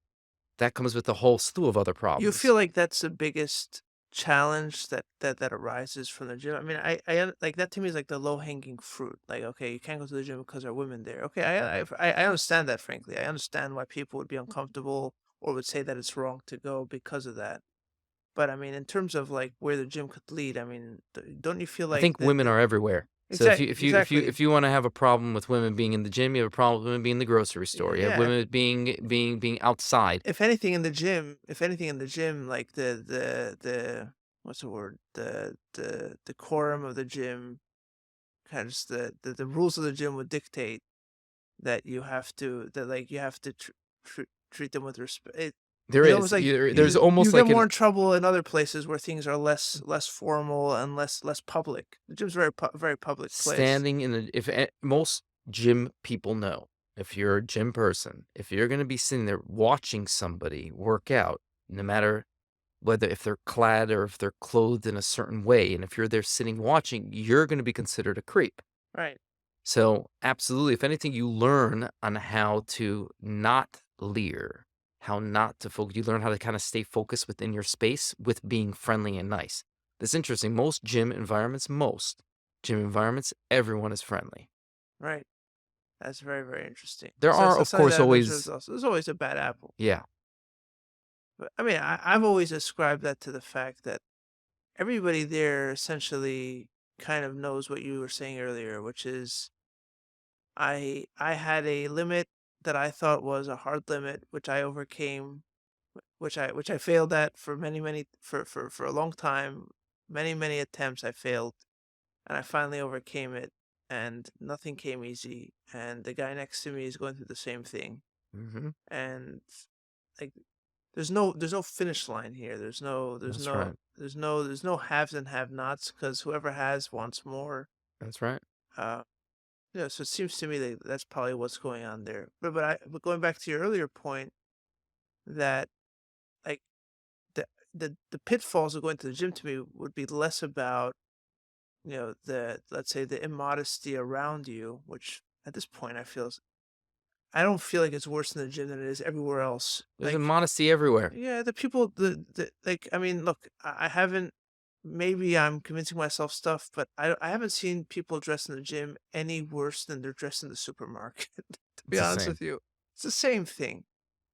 that comes with a whole slew of other You feel problems. like that's the biggest challenge that arises from the gym? I mean, like that to me is like the low hanging fruit. Like, okay, you can't go to the gym because there are women there. Okay, I understand that. Frankly, I understand why people would be uncomfortable or would say that it's wrong to go because of that. But I mean, in terms of like where the gym could lead, I mean, don't you feel I like think women are everywhere. So if exactly, you want to have a problem with women being in the gym, you have a problem with women being in the grocery store. You have yeah. women being outside. If anything in the gym, like the what's the word? The decorum of the gym, kind of just the rules of the gym would dictate that you have to treat them with respect. There It's almost is like there's you almost get like more an in trouble in other places where things are less formal and less public. The gym's very public place. standing in the if most gym people know, if you're a gym person, if you're going to be sitting there watching somebody work out, no matter whether if they're clad or if they're clothed in a certain way, and if you're there sitting watching, you're going to be considered a creep. Right. So, absolutely, if anything, you learn on how to not leer, how not to focus. You learn how to kind of stay focused within your space with being friendly and nice. That's interesting. Most gym environments, everyone is friendly. Right. That's very interesting. There So are, that's of something course, that I've observed always, also. There's always a bad apple. yeah, But I mean, I've always ascribed that to the fact that everybody there essentially kind of knows what you were saying earlier, which is I had a limit that I thought was a hard limit, which I overcame, which I failed at for many for a long time, many attempts I failed, and I finally overcame it, and nothing came easy, and the guy next to me is going through the same thing, hmm and like there's no finish line here. that's right. There's no haves and have nots because whoever has wants more. That's right. Uh, yeah, so it seems to me that that's probably what's going on there. But going back to your earlier point that like the the pitfalls of going to the gym to me would be less about the let's say the immodesty around you, which at this point I don't feel like it's worse in the gym than it is everywhere else. There's Like, immodesty everywhere. yeah, the people, the like, I mean, look, I haven't. Maybe I'm convincing myself stuff, but I haven't seen people dressed in the gym any worse than they're dressed in the supermarket. To be It's the honest same. with you, it's the same thing.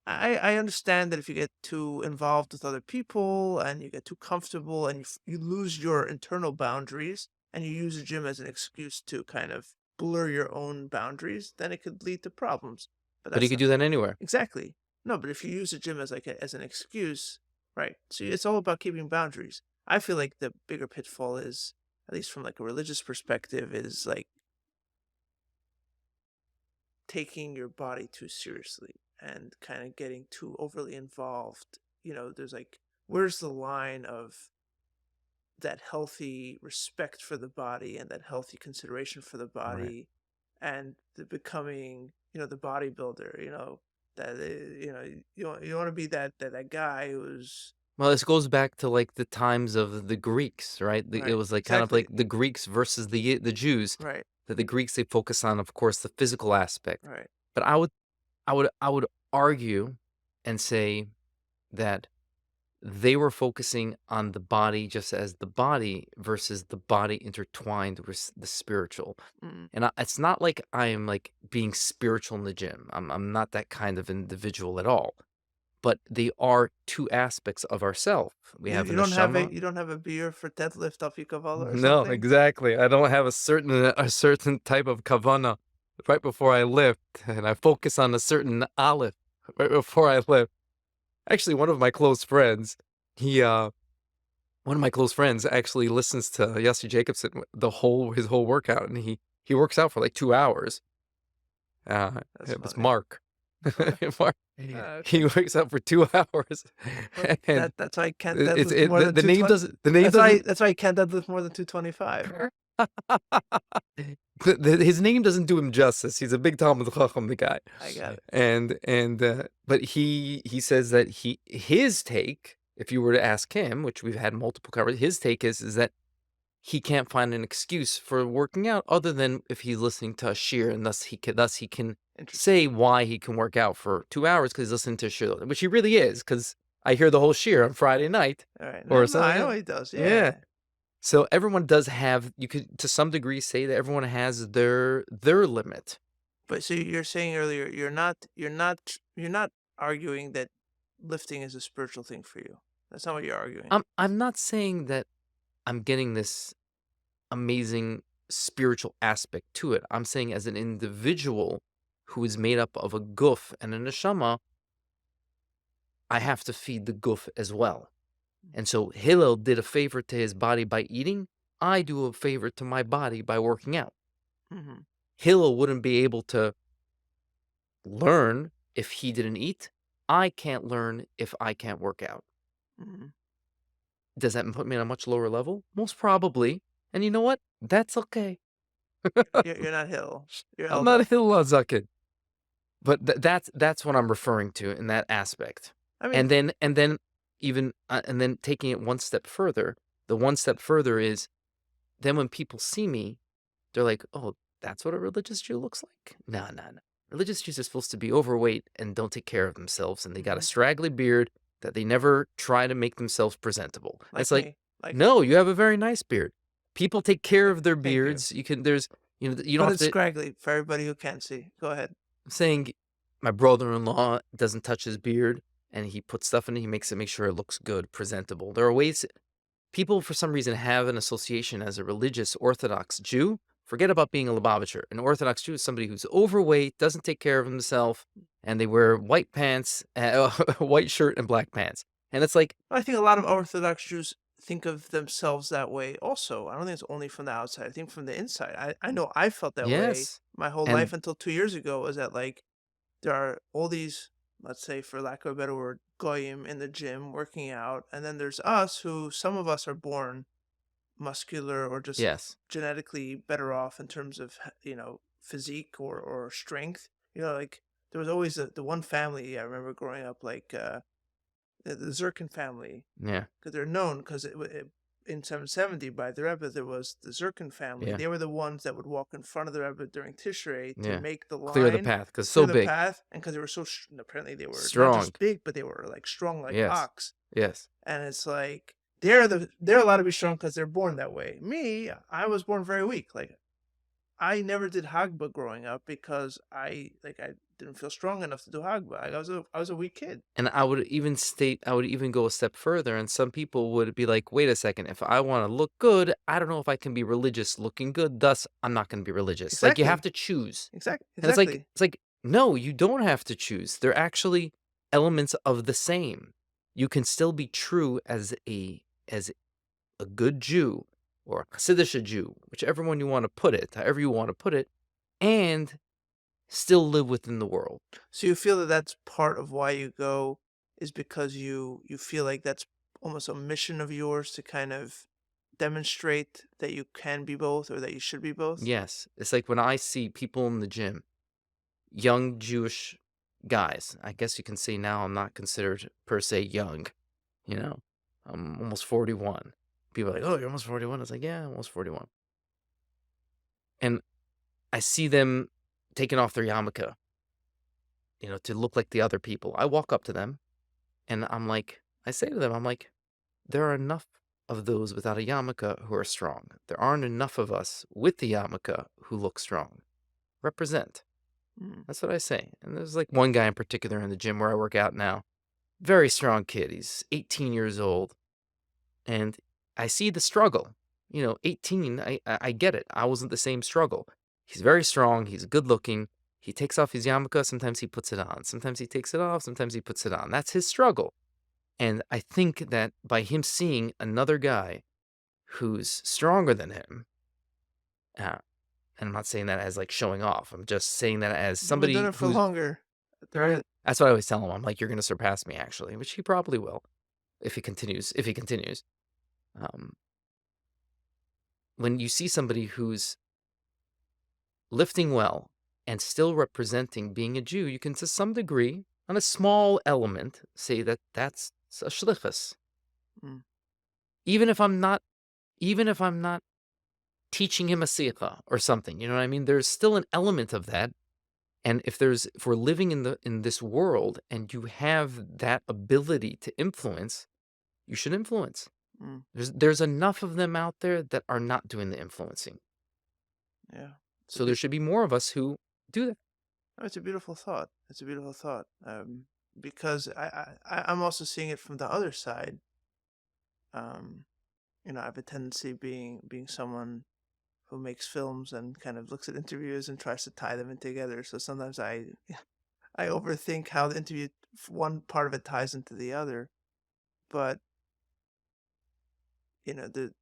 I understand that if you get too involved with other people and you get too comfortable and you lose your internal boundaries and you use the gym as an excuse to kind of blur your own boundaries, then it could lead to problems. But But you that's could not do that anywhere. exactly. No, but if you use the gym as as an excuse, right? So it's all about keeping boundaries. I feel like the bigger pitfall is, at least from like a religious perspective, is like taking your body too seriously and kind of getting too overly involved. There's like, where's the line of that healthy respect for the body and that healthy consideration for the Right. body and the becoming, the bodybuilder, that, you want to be that guy who's, Well, this goes back to, like, the times of the Greeks, right? It right, was, like, kind of like exactly, the Greeks versus the Jews, right, that the Greeks, they focus on, of course, the physical aspect. right, But I would argue and say that they were focusing on the body just as the body versus the body intertwined with the spiritual. mm, And it's not like I am, like, being spiritual in the gym. I'm not that kind of individual at all. but they are two aspects of ourself. We You have you an don't have neshama. a you don't have a beer for deadlift Afikavala or No, something? exactly. I don't have a certain type of kavana right before I lift, and I focus on a certain aleph right before I lift. Actually, he one of my close friends actually listens to Yossi Jacobson his whole workout, and he works out for like 2 hours. That's It was funny. Mark. Okay. Mark. Okay. He works out for 2 hours, Well, and that's why I can't it's deadlift more than the name 220. doesn't the name doesn't That's why I can't deadlift more than 225. his name doesn't do him justice. He's a big Talmud Chacham, the guy, I got it. and but he says that his take, if you were to ask him, which we've had multiple covers, his take is that he can't find an excuse for working out other than if he's listening to a shir, and thus he can Interesting. say why he can work out for 2 hours because he's listening to a shir, which he really is, because I hear the whole shir on Friday night All right. No, or no, I something. know he does. Yeah. Yeah. So everyone does have, you could to some degree say that everyone has their limit. But so you're saying earlier you're not arguing that lifting is a spiritual thing for you. That's not what you're arguing. I'm not saying that I'm getting this amazing spiritual aspect to it. I'm saying as an individual who is made up of a guf and a neshama, I have to feed the guf as well. And so Hillel did a favor to his body by eating. I do a favor to my body by working out. Mm-hmm. Hillel wouldn't be able to learn if he didn't eat. I can't learn if I can't work out. Mm-hmm. Does that put me on a much lower level? Most probably. And you know what? That's okay. You're not Hill. You're I'm not a Eldad. Hillel Zaken. But that's what I'm referring to in that aspect. I mean, And then even and then taking it one step further, the one step further is then when people see me, they're like, "Oh, that's what a religious Jew looks like?" No, no, no. Religious Jews are supposed to be overweight and don't take care of themselves, and they got a mhm, straggly beard that they never try to make themselves presentable. And like it's like, me, like me. no, you have a very nice beard. People take care of their Thank you. beards. You don't But have it's to. scraggly for everybody who can't see. Go ahead. Saying my brother-in-law doesn't touch his beard and he puts stuff in it, he make sure it looks good, presentable. There are ways people for some reason have an association as a religious Orthodox Jew. Forget about being a Lubavitcher. An Orthodox Jew is somebody who's overweight, doesn't take care of himself, and they wear white pants, white shirt and black pants. And it's like, I think a lot of Orthodox Jews think of themselves that way also. I don't think it's only from the outside. I think from the inside. I know I felt that way yes. my whole And life until 2 years ago, was that like there are all these, let's say for lack of a better word, goyim in the gym working out, and then there's us who some of us are born muscular or just yes. genetically better off in terms of physique or strength. Like there was always the one family I remember growing up, like the Zirkin family, Yeah. because they're known because in 770 by the Rebbe there was the Zirkin family. Yeah. They were the ones that would walk in front of the Rebbe during Tishrei to Yeah. make the Clear the line, path because clear so the big. path, and because they were so apparently they were not Strong. just big, but they were like strong like Yes. ox. Yes. And it's like they're allowed to be strong because they're born that way. Me, I was born very weak. Like I never did Hagba growing up because I didn't feel strong enough to do Hagba. Like, I was a weak kid. And I would even go a step further, and some people would be like, wait a second, if I want to look good, I don't know if I can be religious looking good, thus I'm not going to be religious. Like, you have Exactly. to choose. Exactly. And Exactly. it's like, no, you don't have to choose. They're actually elements of the same. You can still be true as a good Jew or a Hasidic Jew, whichever one you want to put it, however you want to put it, and still live within the world. So you feel that that's part of why you go, is because you feel like that's almost a mission of yours to kind of demonstrate that you can be both, or that you should be both. Yes. It's like when I see people in the gym, young Jewish guys. I guess you can say now I'm not considered per se young. You know, I'm almost 41. People are like, "Oh, you're almost 41." I was like, "Yeah, I'm almost 41." And I see them taking off their yarmulke, to look like the other people. I walk up to them and I say to them, I'm like, there are enough of those without a yarmulke who are strong. There aren't enough of us with the yarmulke who look strong. Represent. Mm. That's what I say. And there's like one guy in particular in the gym where I work out now. Very strong kid. He's 18 years old, and I see the struggle. 18, I get it. I wasn't the same struggle. He's very strong, he's good looking. He takes off his yarmulke, sometimes he puts it on. Sometimes he takes it off, sometimes he puts it on. That's his struggle. And I think that by him seeing another guy who's stronger than him, uh, and I'm not saying that as like showing off. I'm just saying that as You've been doing somebody it for who's longer. right. That's what I always tell him. I'm like, you're going to surpass me, actually, which he probably will if he continues. If he continues, um, when you see somebody who's lifting well and still representing being a Jew, you can, to some degree, on a small element, say that that's a shlichus. Mm. Even if I'm not, even if I'm not teaching him a sikha or something, you know what I mean? There's still an element of that. And if we're living in this world and you have that ability to influence, you should influence. Mm. There's enough of them out there that are not doing the influencing. Yeah. It's a So there bit. should be more of us who do that. Oh, it's a beautiful thought. It's a beautiful thought. Because I'm also seeing it from the other side. Um, I have a tendency being someone who makes films and kind of looks at interviews and tries to tie them in together. So sometimes I overthink how the interview, one part of it ties into the other. But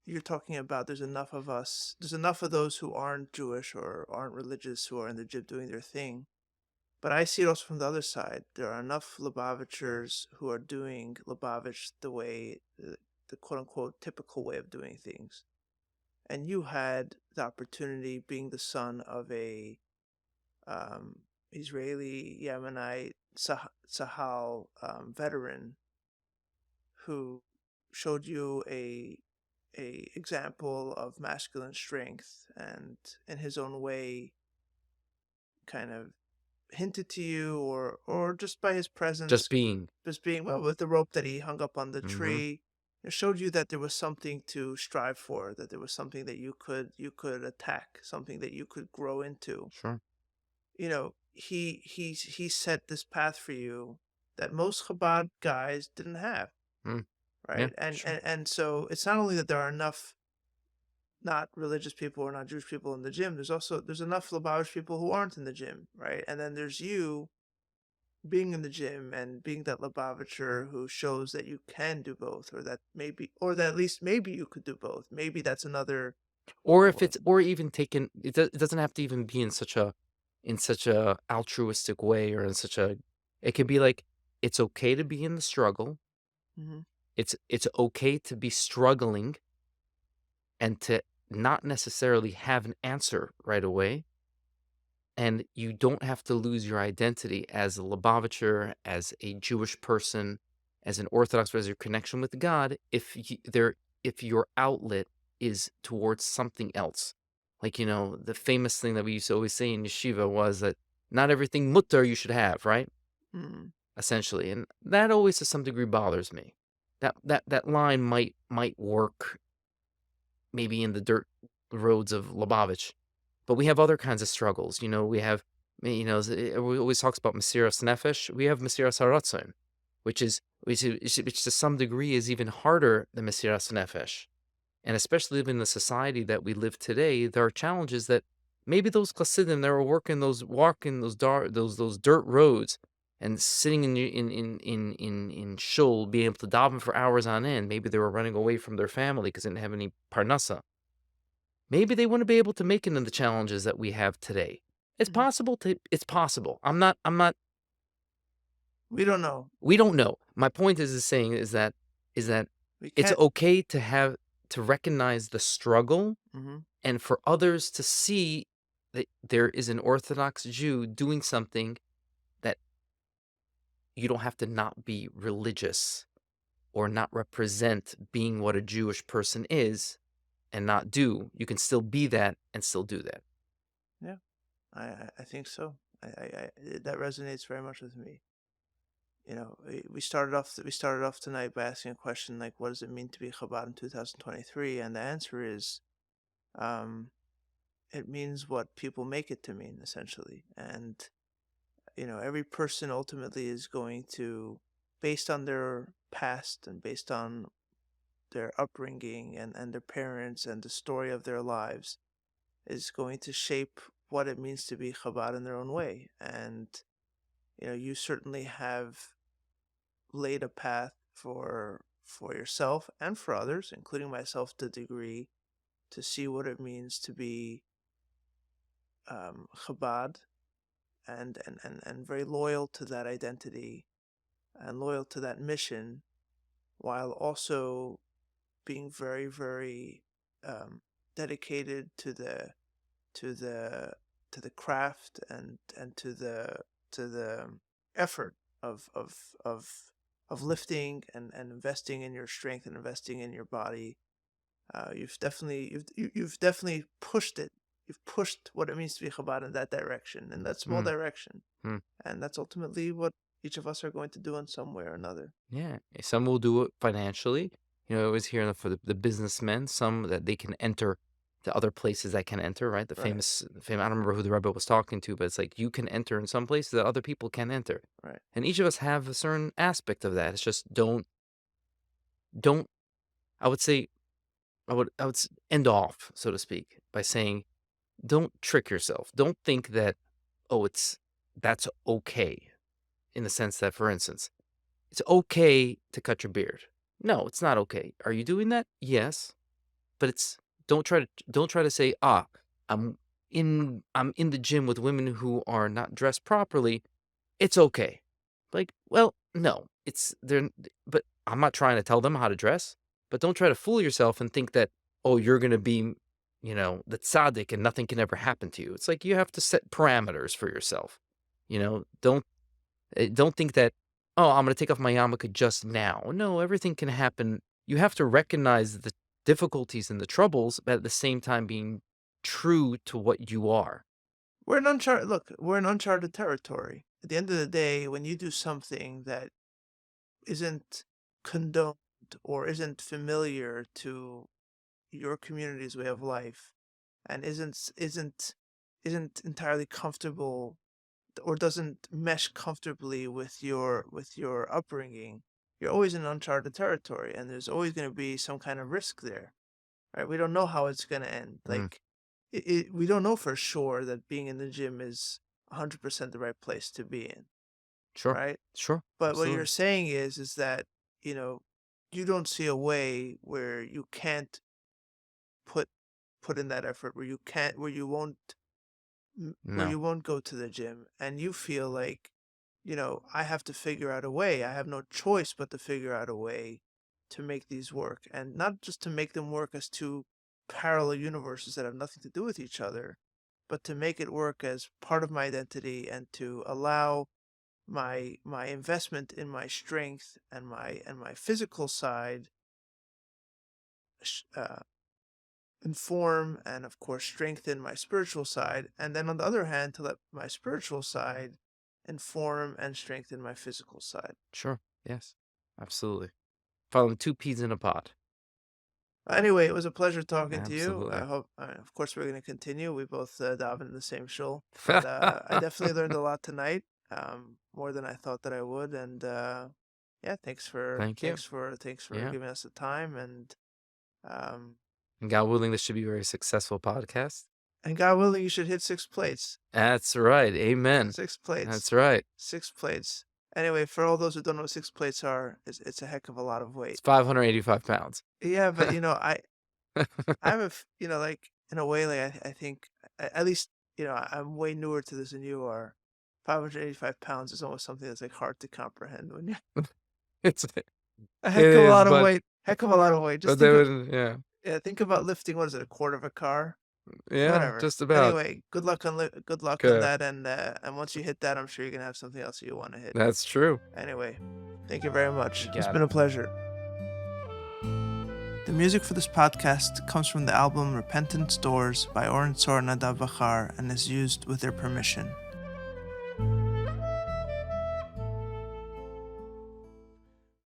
you're talking about there's enough of us, there's enough of those who aren't Jewish or aren't religious who are in the gym doing their thing. But I see it also from the other side. There are enough Lubavitchers who are doing Lubavitch the way, the quote unquote typical way of doing things. And you had the opportunity, being the son of a um, Israeli Yemenite Sahel veteran, who showed you a example of masculine strength, and in his own way kind of hinted to you, or just by his Just presence, being. just being, well, with the rope that he hung up on the Hmm. tree, it showed you that there was something to strive for, that there was something that you could attack, something that you could grow into. Sure. He set this path for you that most Chabad guys didn't have, Mm. Yeah, right? And sure. and and so it's not only that there are enough not religious people or not Jewish people in the gym. There's enough Lubavitch people who aren't in the gym, right? And then there's you being in the gym and being that Lubavitcher who shows that you can do both, or that at least maybe you could do both. Maybe that's another Or if way. it's, or even taken, it doesn't have to even be in such a altruistic way, or in such a, it can be like, it's okay to be in the struggle. Hmm. It's okay to be struggling and to not necessarily have an answer right away. And you don't have to lose your identity as a Lubavitcher, as a Jewish person, as an Orthodox, as your connection with God, if your outlet is towards something else. Like, the famous thing that we used to always say in Yeshiva was that not everything mutter you should have, right? Hmm. Essentially. And that always to some degree bothers me. That line might work maybe in the dirt roads of Lubavitch. But we have other kinds of struggles. We have, we always talks about Mesiras Nefesh. We have Mesiras Haratzon, which to some degree is even harder than Mesiras Nefesh. And especially in the society that we live today, there are challenges that maybe those Chassidim that were walking those dirt roads and sitting in shul, being able to daven for hours on end. Maybe they were running away from their family because they didn't have any parnasa. Maybe they wouldn't be able to make it in the challenges that we have today. It's Hmm. possible it's possible. I'm not We don't know. we don't know. My point is saying is that We it's can't. okay to recognize the struggle, Hmm. and for others to see that there is an Orthodox Jew doing something that you don't have to not be religious or not represent being what a Jewish person is and not do. You can still be that and still do that. Yeah, I think so. That resonates very much with me. We started off tonight by asking a question like, what does it mean to be Chabad in 2023? And the answer is, um, it means what people make it to mean, essentially. And every person ultimately is going to based on their past and based on their upbringing and their parents and the story of their lives, is going to shape what it means to be Chabad in their own way. And you certainly have laid a path for yourself and for others, including myself to a degree, to see what it means to be Chabad and very loyal to that identity and loyal to that mission, while also being very, very dedicated to the craft and to the effort of lifting and investing in your strength and investing in your body. You've definitely pushed it. You've pushed what it means to be Chabad in that direction, in that small direction. Hmm. And that's ultimately what each of us are going to do in some way or another. Yeah. Some will do it financially. I always hear for the businessmen, some that they can enter the other places that can enter, right? The Right. famous, I don't remember who the Rebbe was talking to, but it's like you can enter in some places that other people can enter. Right. And each of us have a certain aspect of that. It's just don't, I would say, end off, so to speak, by saying, don't trick yourself. Don't think that, oh, that's okay. In the sense that, for instance, it's okay to cut your beard. No, it's not okay. Are you doing that? Yes, but don't try to say, I'm I'm in the gym with women who are not dressed properly. It's okay. Like, well, no, but I'm not trying to tell them how to dress, but don't try to fool yourself and think that, oh, you're going to be, the tzaddik and nothing can ever happen to you. It's like you have to set parameters for yourself. Don't think that, oh, I'm going to take off my yarmulke just now. No, everything can happen. You have to recognize the difficulties and the troubles, but at the same time being true to what you are. We're in uncharted territory. At the end of the day, when you do something that isn't condoned or isn't familiar to your community's way of life and isn't entirely comfortable or doesn't mesh comfortably with your upbringing, you're always in uncharted territory, and there's always going to be some kind of risk there, right? We don't know how it's going to end. Like, we don't know for sure that being in the gym is 100% the right place to be in, Sure. right? Sure. But Absolutely. what you're saying is that you don't see a way where you can't put in that effort, where you won't where No. you won't go to the gym, and you feel like, I have to figure out a way. I have no choice but to figure out a way to make these work, and not just to make them work as two parallel universes that have nothing to do with each other, but to make it work as part of my identity and to allow my investment in my strength and my physical side inform and of course strengthen my spiritual side, and then on the other hand to let my spiritual side inform and strengthen my physical side. Sure. Yes. Absolutely. Following two peas in a pod. Anyway, it was a pleasure talking to you. Absolutely. I hope, of course, we're going to continue. We both daven in the same shul, but I definitely learned a lot tonight, more than I thought that I would. And yeah, thanks for Thank you. Yeah. giving us the time, and God willing, this should be a very successful podcast. God willing, you should hit 6 plates. That's right. Amen. 6 plates. That's right. 6 plates. Anyway, for all those who don't know what 6 plates are, it's a heck of a lot of weight. It's 585 pounds. Yeah, but I have like, in a way, like I think at least I'm way newer to this than you are. 585 pounds is almost something that's like hard to comprehend when you It's a heck it of a is, lot of but weight. Heck of a lot of weight. but Just they think would, yeah, yeah, think about lifting. What is it? A quarter of a car? yeah, Whatever. just about. Anyway, good luck on Okay. that, and once you hit that, I'm sure you're gonna have something else you want to hit. That's true. Anyway, thank you very much. You It's got been a pleasure. The music for this podcast comes from the album Repentance Doors by Oren Sor Nadav Vachar and is used with their permission.